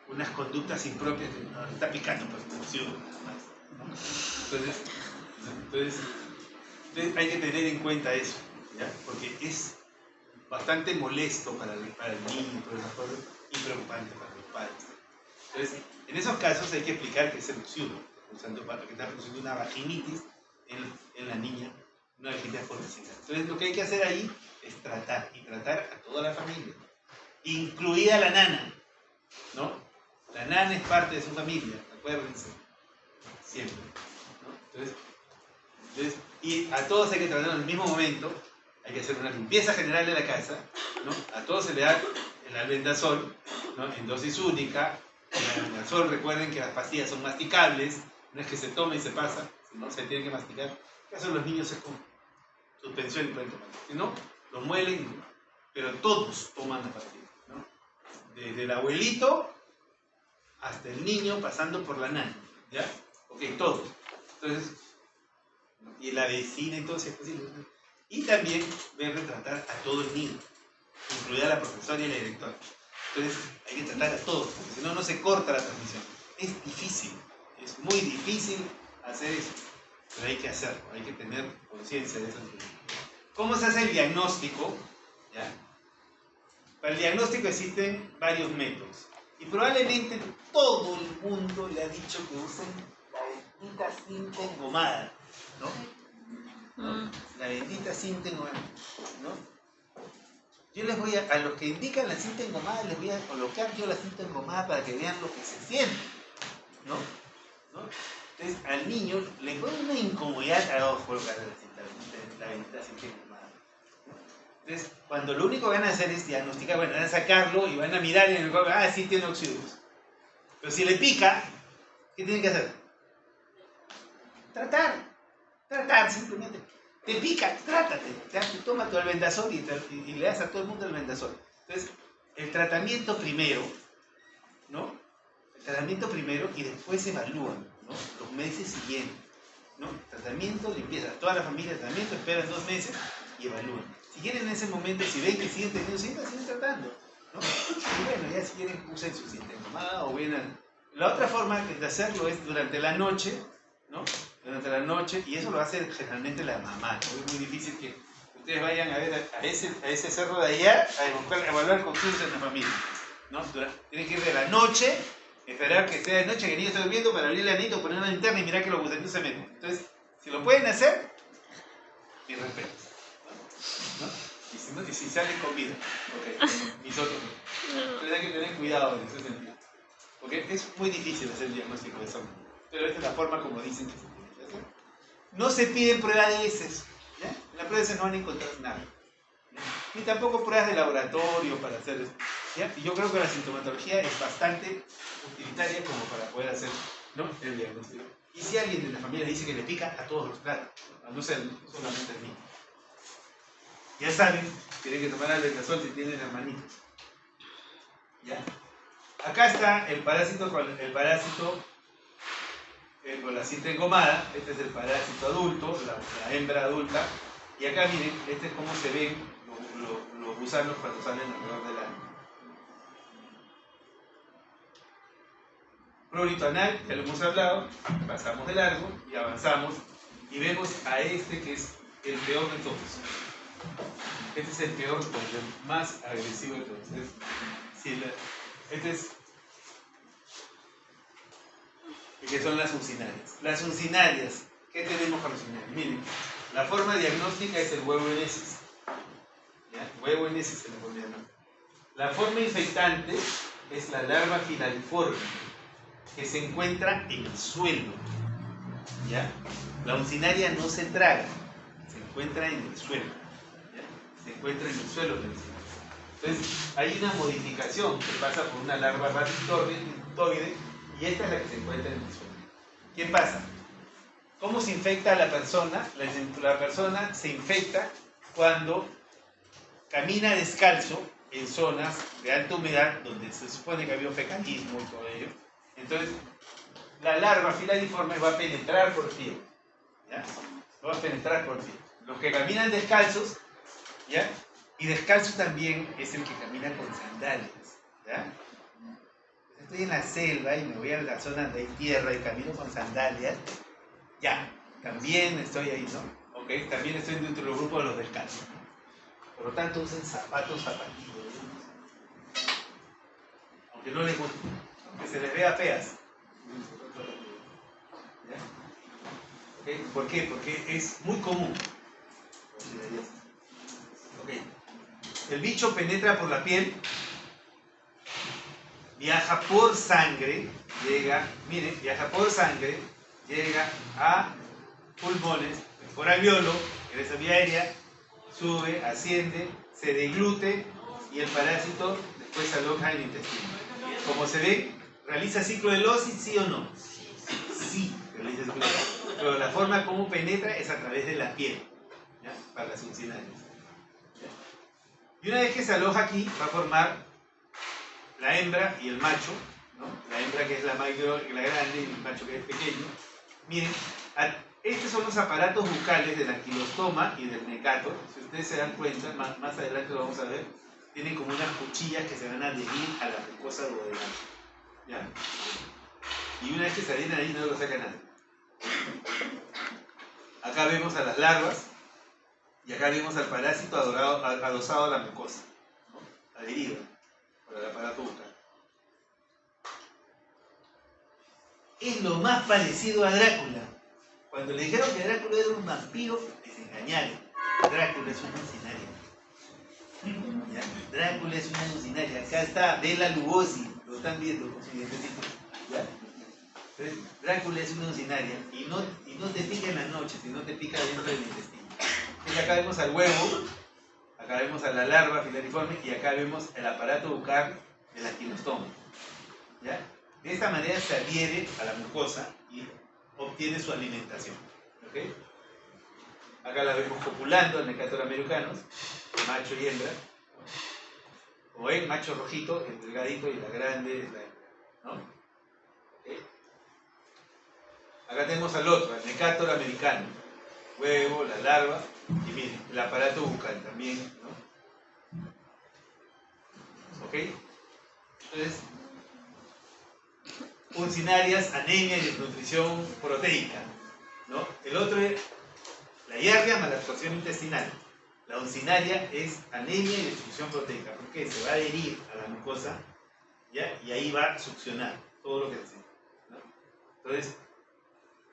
unas conductas impropias, que no, está picando por expulsión, nada más, ¿no? Entonces hay que tener en cuenta eso, ¿ya? Porque es bastante molesto para el niño y preocupante para los padres. Entonces, en esos casos hay que explicar que es el luxuro, que está produciendo una vaginitis en la niña, una vaginitis por necesidad. Entonces, lo que hay que hacer ahí es tratar a toda la familia, incluida la nana, ¿no? La nana es parte de su familia, acuérdense, siempre, ¿no? Entonces, y a todos hay que tratar en el mismo momento, hay que hacer una limpieza general de la casa, ¿no? A todos se le da el albendazol, ¿no? En dosis única. El albendazol, recuerden que las pastillas son masticables, no es que se tome y se pasa, sino se tiene que masticar. En el caso de los niños es con suspensión y pueden tomar. Si no, lo muelen, pero todos toman la pastilla, ¿no? Desde el abuelito hasta el niño, pasando por la nana, ¿ya? Ok, todos. Entonces, y la vecina, entonces, pues, y también ver tratar a todo el nido, incluida la profesora y la directora. Entonces hay que tratar a todos, porque si no, no se corta la transmisión. Es difícil, es muy difícil hacer eso, pero hay que hacerlo, hay que tener conciencia de eso. ¿Cómo se hace el diagnóstico? ¿Ya? Para el diagnóstico existen varios métodos, y probablemente todo el mundo le ha dicho que usen la bendita cinta engomada, ¿no? La bendita cinta engomada, ¿no? Yo les voy a los que indican la cinta engomada, les voy a colocar yo la cinta engomada para que vean lo que se siente, ¿no? Entonces, al niño le pone una incomodidad a colocar la bendita cinta engomada, ¿no? Entonces, cuando lo único que van a hacer es diagnosticar, bueno, van a sacarlo y van a mirar en el cuerpo, sí tiene oxiduros. Pero si le pica, ¿qué tienen que hacer? Tratar simplemente. Te pica, trátate. Toma tu albendazol y le das a todo el mundo el albendazol. Entonces, el tratamiento primero, ¿no? El tratamiento primero y después se evalúan, ¿no? Los meses siguientes, ¿no? Tratamiento, limpieza. Toda la familia, tratamiento, esperan 2 meses y evalúan. Si quieren en ese momento, si ven que siguen teniendo síntomas, siguen tratando, ¿no? Y bueno, ya si quieren usen su cinta engomada o ven. La otra forma de hacerlo es durante la noche, ¿no? Durante la noche, y eso lo hace generalmente la mamá, ¿no? Es muy difícil que ustedes vayan a ver a ese cerro de allá a evaluar conciencia en la familia, ¿no? Tienen que ir de la noche, esperar que sea de noche, que el niño esté durmiendo, para abrir el anito, poner una linterna y mirar que los gusanitos se meten. Entonces, si lo pueden hacer, mis respetos, ¿no? Y si salen con vida, ok, mis otros no. Entonces hay que tener cuidado en ese sentido, porque es muy difícil hacer el diagnóstico de eso, pero esta es la forma como dicen que se tiene que hacer. No se piden pruebas de heces, ¿ya? En la prueba de heces no van a encontrar nada, ¿ya? Ni tampoco pruebas de laboratorio para hacer eso, ¿ya? Y yo creo que la sintomatología es bastante utilitaria como para poder hacer, ¿no? El diagnóstico. Y si alguien de la familia dice que le pica, a todos los trata, a no ser solamente el niño. Ya saben, tienen que tomar albendazol si tienen hermanitos, ¿ya? Acá está el parásito con la cinta engomada. Este es el parásito adulto, la hembra adulta. Y acá miren, este es cómo se ven los gusanos cuando salen alrededor del ano. Prurito anal, ya lo hemos hablado, pasamos de largo y avanzamos y vemos a este que es el peor de todos. Este es el peor porque el más agresivo de todos. Este es que son las uncinarias. Las uncinarias, ¿qué tenemos con las uncinarias? Miren, la forma diagnóstica es el huevo en heces. ¿Ya? Huevo en heces es la forma diagnóstica. La forma infectante es la larva filariforme, que se encuentra en el suelo. ¿Ya? La uncinaria no se traga, se encuentra en el suelo. ¿Ya? Se encuentra en el suelo de la uncinaria. Entonces, hay una modificación que pasa por una larva ratitoide y esta es la que se encuentra en el suelo. ¿Qué pasa? ¿Cómo se infecta a la persona? La persona se infecta cuando camina descalzo en zonas de alta humedad donde se supone que había fecalismo y todo ello. Entonces, la larva filariforme va a penetrar por piel. ¿Ya? Va a penetrar por piel. Los que caminan descalzos, ¿ya? Y descalzo también es el que camina con sandalias. ¿Ya? Estoy en la selva y me voy a la zona donde hay tierra y camino con sandalias. Ya, también estoy ahí, ¿no? Ok, también estoy dentro del grupo de los descalzos. Por lo tanto, usen zapatillos. Aunque no les guste. Que se les vea feas. ¿Ya? ¿Okay? ¿Por qué? Porque es muy común. Okay. El bicho penetra por la piel, viaja por sangre, viaja por sangre, llega a pulmones, por alveolo, en esa vía aérea, sube, asciende, se deglute y el parásito después se aloja en el intestino. Como se ve, ¿realiza ciclo de Loci, sí o no? Sí, realiza ciclo de Loci. Pero la forma como penetra es a través de la piel, ¿ya? Para las uncinarias. ¿Ya? Y una vez que se aloja aquí, va a formar la hembra y el macho, ¿no? La hembra que es la grande y el macho que es pequeño. Miren, estos son los aparatos bucales del anquilostoma y del necator. Si ustedes se dan cuenta, más adelante lo vamos a ver, tienen como unas cuchillas que se van a adherir a la mucosa duodenal. ¿Ya? Y una vez que se adhieren ahí no lo saca nadie. Acá vemos a las larvas y acá vemos al parásito adosado a la mucosa, ¿no? Adherido por el aparato bucal. Es lo más parecido a Drácula. Cuando le dijeron que Drácula era un vampiro, les engañaron. Drácula es una uncinaria. ¿Ya? Drácula es una uncinaria. Acá está Bela Lugosi, lo están viendo con su dientecito. ¿Ya? Entonces, Drácula es una uncinaria y no te pica en la noche, sino te pica dentro del intestino. Entonces acá vemos al huevo, acá vemos a la larva filariforme y acá vemos el aparato bucal del anquilostoma. ¿Ya? De esta manera se adhiere a la mucosa y obtiene su alimentación. ¿Okay? Acá la vemos copulando en Necator americanos, macho y hembra. O el macho rojito, el delgadito, y la grande es la hembra, ¿no? ¿Okay? Acá tenemos al otro, al Necator americano. Huevo, la larva, y miren, el aparato bucal también, ¿no? ¿Ok? Entonces, uncinarias, anemia y desnutrición proteica, ¿no? El otro es la hiarrea, malabsorción intestinal. La uncinaria es anemia y destrucción proteica, porque se va a adherir a la mucosa, ¿ya? Y ahí va a succionar todo lo que necesita, ¿no? Entonces,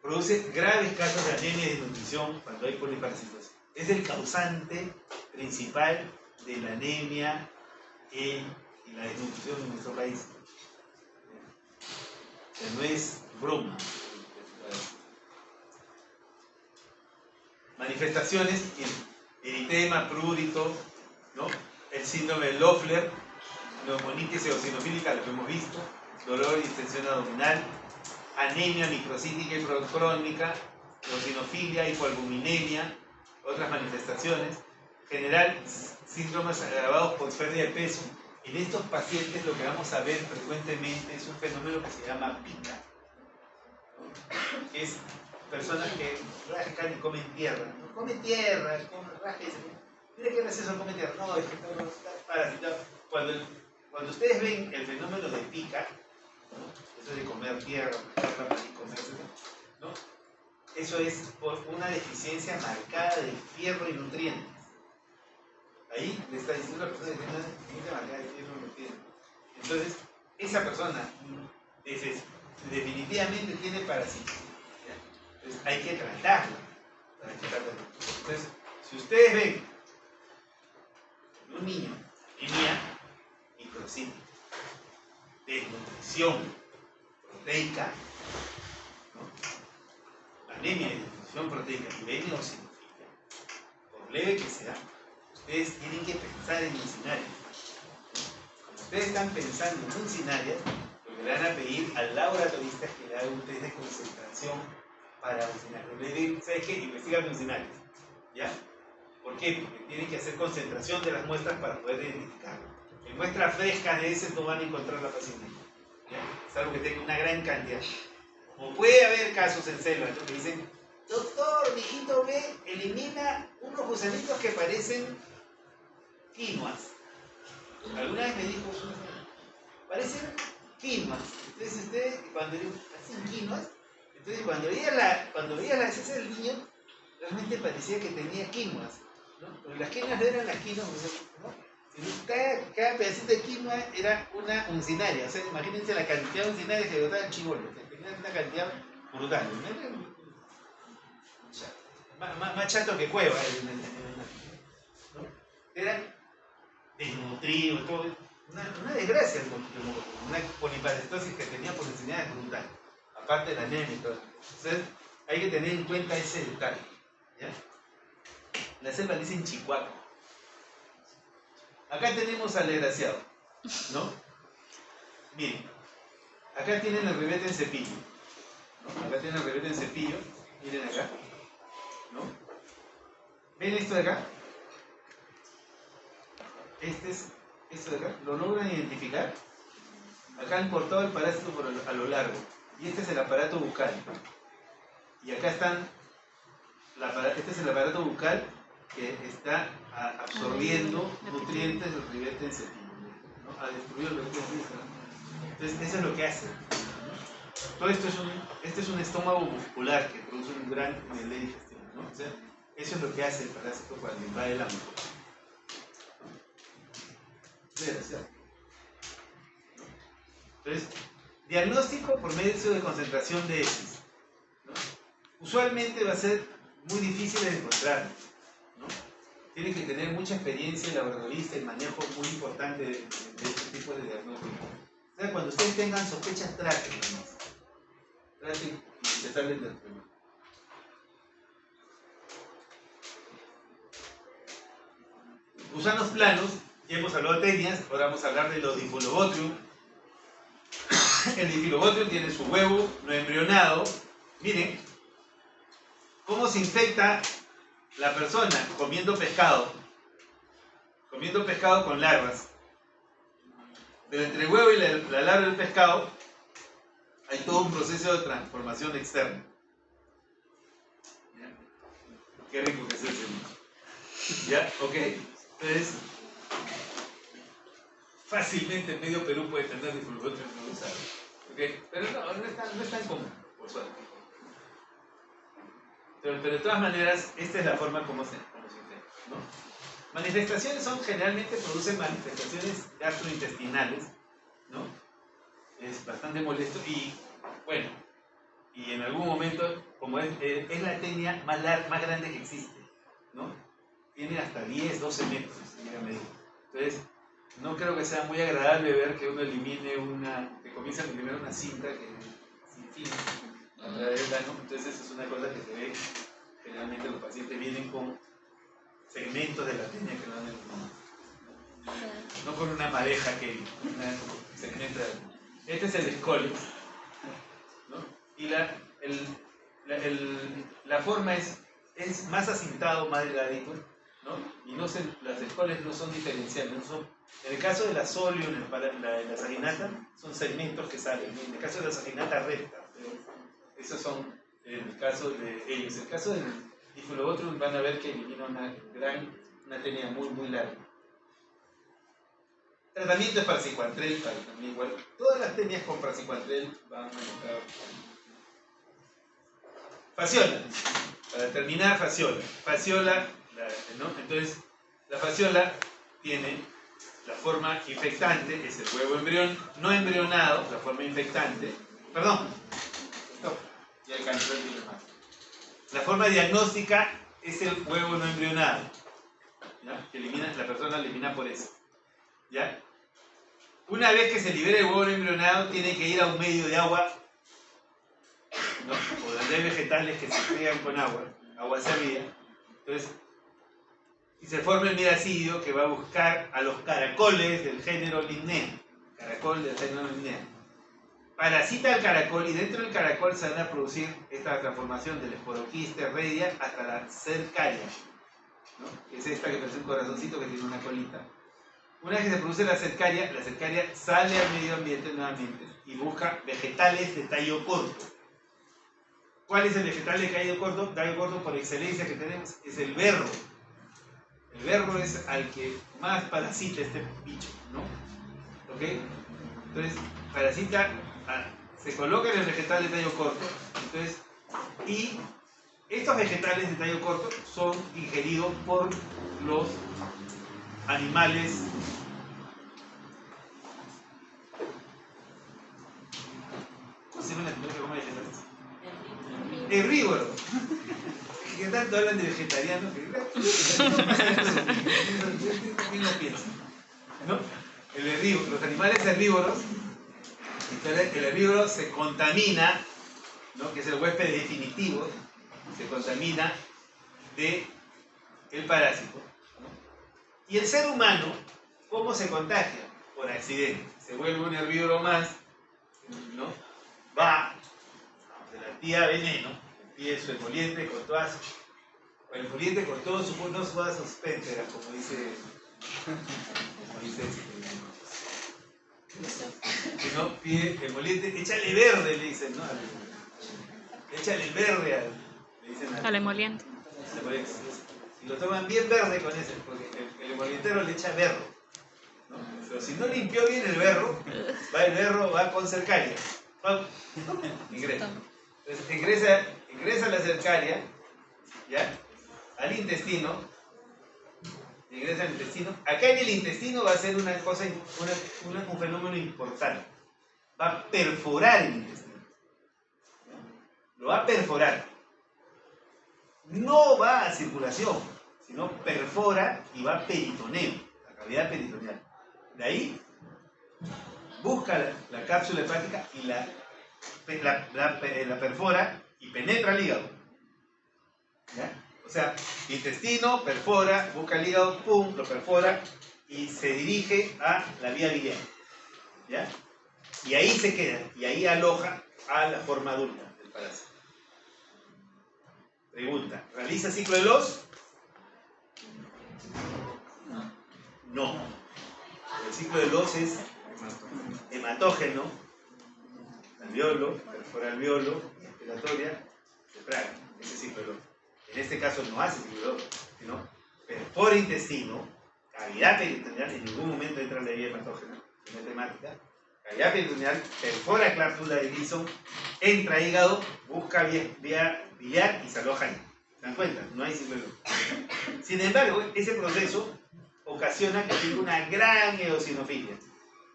produce graves casos de anemia y desnutrición cuando hay poliparasitosis. Es el causante principal de la anemia y la desnutrición en nuestro país. O sea, no es broma. Manifestaciones: eritema, prurito, ¿no? El síndrome de Loeffler, neumonitis eosinofílica, lo que hemos visto, dolor y distensión abdominal, anemia microcítica y crónica, eosinofilia, hipoalbuminemia, otras manifestaciones. General, síntomas agravados por pérdida de peso En estos pacientes lo que vamos a ver frecuentemente es un fenómeno que se llama pica. Es personas que rascan y comen tierra. No comen tierra, rascan y dicen, mira qué gracioso, comen tierra. No, es que todo está parasitado. Cuando ustedes ven el fenómeno de pica, ¿no? Eso de comer tierra, y comerse, ¿no? Eso es por una deficiencia marcada de fierro y nutrientes. Ahí le está diciendo a la persona que tiene una deficiencia marcada de fierro y nutrientes. Entonces, esa persona definitivamente tiene parasitos. Entonces, hay que tratarla para quitarla. Entonces, si ustedes ven un niño anemia microcítica, desnutrición proteica, ¿no? Anemia y desnutrición proteica y eosinofília, por leve que sea, ustedes tienen que pensar en uncinarias. Como ustedes están pensando en uncinarias, lo que le van a pedir al laboratorista es que le haga un test de concentración para uncinarias. Le digo, ¿sabes qué? Investigan uncinarias. ¿Ya? ¿Por qué? Porque tienen que hacer concentración de las muestras para poder identificarlo. En muestras frescas de ese no van a encontrar la paciente. ¿Ya? Es algo que tenga una gran cantidad. Como puede haber casos en selva, ¿no? Que dicen, doctor, mijito, ve, elimina unos gusanitos que parecen quinoas. Alguna vez me dijo, parecen quinoas. Entonces usted, cuando hacen quinoas, entonces cuando veía la heces del niño, realmente parecía que tenía quinoas, ¿no? Pero las quinoas no eran las quinoas, ¿no? Cada pedacito de quinoa era una uncinaria. O sea, imagínense la cantidad de uncinarias que botaban el chibolo. Tenían una cantidad brutal. Más chato que cueva. ¿No? Era desnutrido, todo. Una desgracia, una poliparasitosis que tenía por uncinarias brutal. Aparte de la anemia y todo. Entonces, hay que tener en cuenta ese detalle. ¿Ya? La selva le dicen chicuaco. Acá tenemos al desgraciado, ¿no? Miren, acá tienen el ribete en cepillo, ¿no? Acá tienen el ribete en cepillo, miren acá, ¿no? ¿Ven esto de acá? Esto de acá, ¿lo logran identificar? Acá han cortado el parásito a lo largo, y este es el aparato bucal. Y acá están, este es el aparato bucal que está absorbiendo nutrientes del ribete en cepillo, ¿no? A destruir el ribete en cepillo. Entonces, eso es lo que hace. Todo esto es un estómago muscular que produce un gran nivel de digestión, ¿no? O sea, eso es lo que hace el parásito cuando invade la mucosa. Entonces, diagnóstico por medio de concentración de heces, ¿no? Usualmente va a ser muy difícil de encontrar, ¿no? Tiene que tener mucha experiencia el laboratorista y manejo muy importante de este tipo de diagnóstico. O sea, cuando ustedes tengan sospechas, traten nomás. Traten y empezar el tratamiento. Gusanos planos, ya hemos hablado de tenias, ahora vamos a hablar de los Diphyllobotrium. El Diphyllobotrium tiene su huevo no embrionado. Miren cómo se infecta la persona comiendo pescado con larvas. Pero entre el huevo y la larva del pescado hay todo un proceso de transformación externa. ¿Ya? Qué rico que es ese, ¿no? ¿Ya? Ok. Entonces, fácilmente medio Perú puede tener Diphyllobotrium no lo sabe. ¿Okay? Pero no es tan común, por suerte. Pero de todas maneras, esta es la forma como se infecta, ¿no? Manifestaciones generalmente producen manifestaciones gastrointestinales, ¿no? Es bastante molesto y, bueno, y en algún momento, como es la tenia más grande que existe, ¿no? Tiene hasta 10, 12 metros, llega a medir. Entonces, no creo que sea muy agradable ver que uno elimine que comienza a eliminar una cinta que sin fin a través del ano. Entonces, eso es una cosa que se ve. Generalmente los pacientes vienen con segmentos de la tenia que no dan el no con una madeja que un segmento de la. Este es el escoles, ¿no? Y la forma es más acintado, más delgadito, ¿no? Y las escoles no son diferenciales, no son En el caso de la solio, en la saginata, son segmentos que salen. En el caso de la saginata recta, esos son en el caso de ellos. En el caso del Difulobotrus van a ver que elimina una tenia muy, muy larga. Tratamiento es praziquantel, también igual. Todas las tenias con praziquantel van a notar. Fasciola. Para terminar, fasciola. Fasciola, ¿no? Entonces, la fasciola tiene la forma infectante, es el huevo no embrionado, la forma infectante. Perdón. Stop. Ya alcanzó el hilo más. La forma diagnóstica es el huevo no embrionado. ¿Ya? Que la persona elimina por eso. ¿Ya? Una vez que se libera el huevo no embrionado, tiene que ir a un medio de agua, ¿no? O donde hay vegetales que se pegan con agua servida. Entonces, y se forma el miracidio que va a buscar a los caracoles del género Limnea. Caracol del género Limnea. Parasita al caracol y dentro del caracol se van a producir esta transformación del esporoquiste redia hasta la cercaria, ¿no? Es esta que parece un corazoncito que tiene una colita. Una vez que se produce la cercaria sale al medio ambiente nuevamente y busca vegetales de tallo corto. ¿Cuál es el vegetal de tallo corto? Tallo corto por excelencia que tenemos es el berro. El berro es al que más parasita este bicho, ¿no? ¿Ok? Entonces, parasita, se coloca en el vegetal de tallo corto. Entonces, y estos vegetales de tallo corto son ingeridos por los animales ¿cómo se llama la animal que come vegetales? Herbívoro. ¿Qué tanto hablan de vegetarianos? ¿Quién lo piensa? ¿No? Los animales herbívoros, el herbívoro se contamina, ¿no? Que es el huésped definitivo, se contamina de el parásito. Y el ser humano, ¿cómo se contagia? Por accidente. Se vuelve un herbívoro más, ¿no? Va de la tía veneno, pide su emoliente con todas el emoliente con todos sus pénteras, como dice si no, pide emoliente, échale verde, le dicen, ¿no? Échale verde le dicen Al emoliente. Y lo toman bien verde con ese, porque el emolientero le echa berro, ¿no? Pero si no limpió bien el berro va con cercaria. Ingresa. Entonces ingresa la cercaria, ¿ya? Al intestino. Ingresa al intestino. Acá en el intestino va a ser una cosa, un fenómeno importante. Va a perforar el intestino. Lo va a perforar. No va a circulación, sino perfora y va a peritoneo, la cavidad peritoneal. De ahí busca la cápsula hepática y la perfora y penetra el hígado. ¿Ya? O sea, intestino, perfora, busca el hígado, pum, lo perfora y se dirige a la vía biliar. ¿Ya? Y ahí se queda, y ahí aloja a la forma adulta del parásito. Pregunta, ¿realiza ciclo de Loos? No. El ciclo de Loos es hematógeno, alveolo, perfora alveolo, respiratoria, se traga, ese ciclo de Loos. En este caso no hace ciclo de Loos, sino perfora intestino, cavidad peritoneal, en ningún momento entra la vía hematógena, en temática, cavidad peritoneal, perfora cláusula de Gleason, entra hígado, busca vía biliar y se aloja ahí. ¿Se dan cuenta? No hay ciclo de Loos. Sin embargo, ese proceso ocasiona que tenga una gran eosinofilia.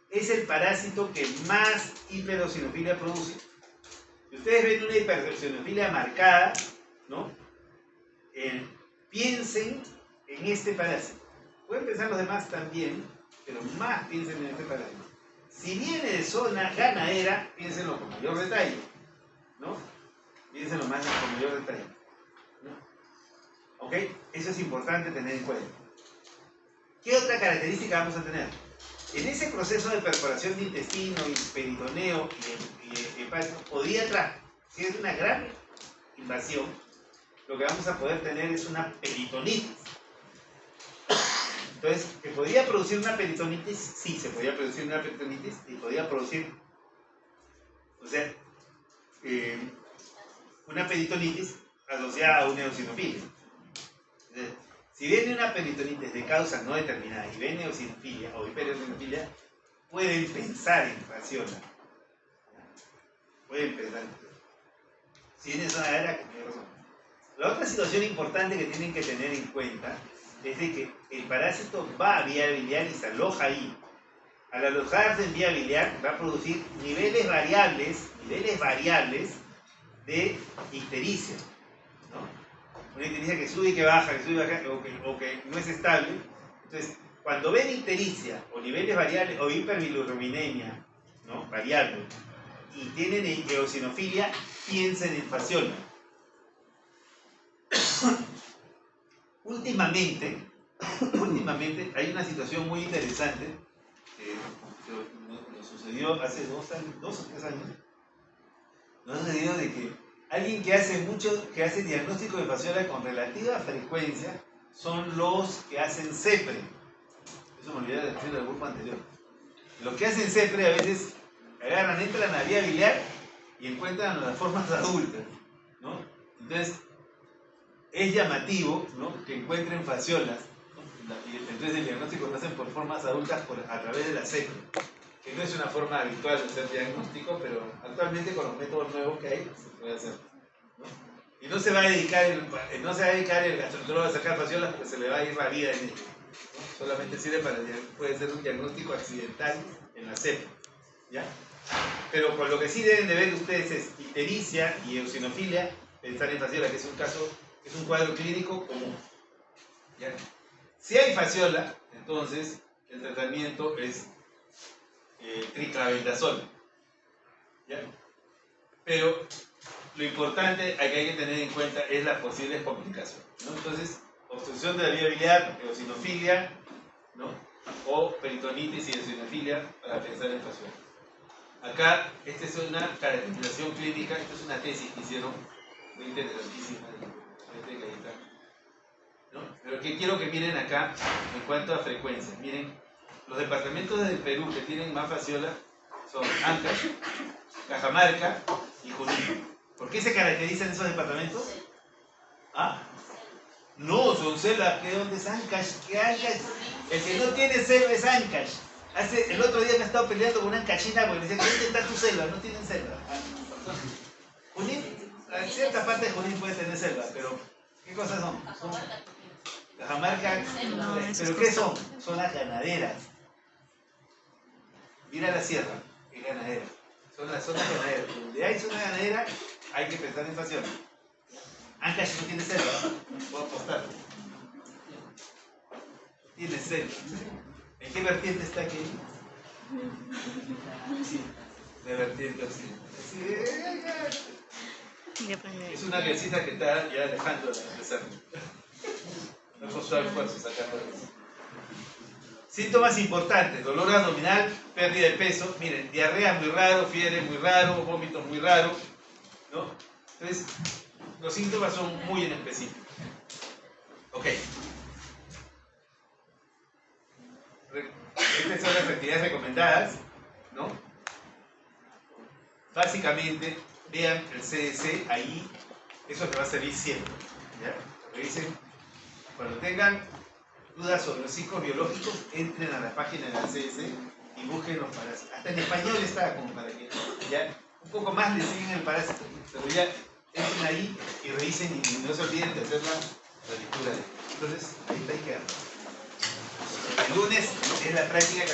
Es el parásito que más hiperosinofilia produce. Si ustedes ven una hiperosinofilia marcada, ¿no? Piensen en este parásito. Pueden pensar los demás también, pero más piensen en este parásito. Si viene de zona ganadera, piénsenlo con mayor detalle, ¿no? Piénsenlo más con mayor detalle, ¿no? ¿Ok? Eso es importante tener en cuenta. ¿Qué otra característica vamos a tener? En ese proceso de perforación de intestino y peritoneo y hepático, podría entrar, si es una gran invasión, lo que vamos a poder tener es una peritonitis. Entonces, ¿que podía producir una peritonitis? Sí, se podía producir una peritonitis y podía producir, o sea, una peritonitis asociada a una eosinofilia. Entonces, si viene una peritonitis de causa no determinada y viene eosinofilia o hipereosinofilia, pueden pensar en fasciola. Pueden pensar. Si viene zona aérea, que tiene razón. La otra situación importante que tienen que tener en cuenta es de que el parásito va a vía biliar y se aloja ahí. Al alojarse en vía biliar va a producir niveles variables de ictericia, ¿no? Una ictericia que sube y que baja, o que no es estable. Entonces, cuando ven ictericia o niveles variables o hiperbilirrubinemia, ¿no? Variable, y tienen eosinofilia, piensen en fasciola. Últimamente hay una situación muy interesante que nos sucedió hace 2 o 3 años. Nos ha sucedido de que alguien que hace diagnóstico de fasciola con relativa frecuencia son los que hacen CEPRE. Eso me olvidé de decir del grupo anterior. Los que hacen CEPRE a veces entran a vía biliar y encuentran las formas adultas, ¿no? Entonces, es llamativo, ¿no?, que encuentren fasciolas, ¿no? Y entonces el diagnóstico lo hacen por formas adultas a través de la CEPRE, que no es una forma habitual de hacer diagnóstico, pero actualmente con los métodos nuevos que hay se puede hacer, ¿no? Y no se va a dedicar el gastroenterólogo a sacar fasciolas porque se le va a ir la vida en ello, ¿no? Solamente sirve puede ser un diagnóstico accidental en la CEPRE, ¿ya? Pero con lo que sí deben de ver ustedes es ictericia y eosinofilia, pensar en fasciola, que es un cuadro clínico común, ¿ya? Si hay fasciola, entonces el tratamiento es triclavendazol, ¿ya? Pero lo importante que hay que tener en cuenta es las posibles complicaciones, ¿no? Entonces, obstrucción de la vía biliar, eosinofilia, ¿no?, o peritonitis y eosinofilia para pensar en fasciola. Acá, esta es una caracterización clínica, esta es una tesis que hicieron, muy interesantísima, ¿no? Pero que quiero que miren acá en cuanto a frecuencia. Miren, los departamentos del Perú que tienen más fasciola son Ancash, Cajamarca y Junín. ¿Por qué se caracterizan esos departamentos? ¿Ah? No, son selvas. ¿Qué dónde es Ancash? ¿Qué Ancash? El que no tiene selva es Ancash. El otro día me he estado peleando con una ancashina porque me decía, ¿dónde está tu selva? No tienen selva. Junín, en cierta parte de Junín puede tener selva, pero ¿qué cosas son? Cajamarca, ¿pero qué son? Zonas ganaderas. Mira la sierra, que es ganadera. Son las zonas ganaderas. Donde hay zona ganadera, hay que pensar en fasciola. Ancash no tiene selva, ¿no? Puedo apostar. Tiene selva. ¿En qué vertiente está aquí? Sí, de vertiente occidental. Sí. Es una guercita que está ya dejando la reserva. No costó esfuerzo sacarlo de eso. Síntomas importantes: dolor abdominal, pérdida de peso. Miren, diarrea muy raro, fiebre muy raro, vómitos muy raros, ¿no? Entonces, los síntomas son muy en específico. Ok. Estas son las actividades recomendadas, ¿no? Básicamente, vean el CDC ahí, eso te va a servir siempre, ¿ya? Revisen. Cuando tengan dudas sobre los ciclos biológicos, entren a la página del CDC y busquen los parásitos. Hasta en español está como para que ya un poco más les siguen el parásito, pero ya entren ahí y revisen y no se olviden de hacer la lectura. Entonces, ahí está, ahí queda. El lunes es la práctica.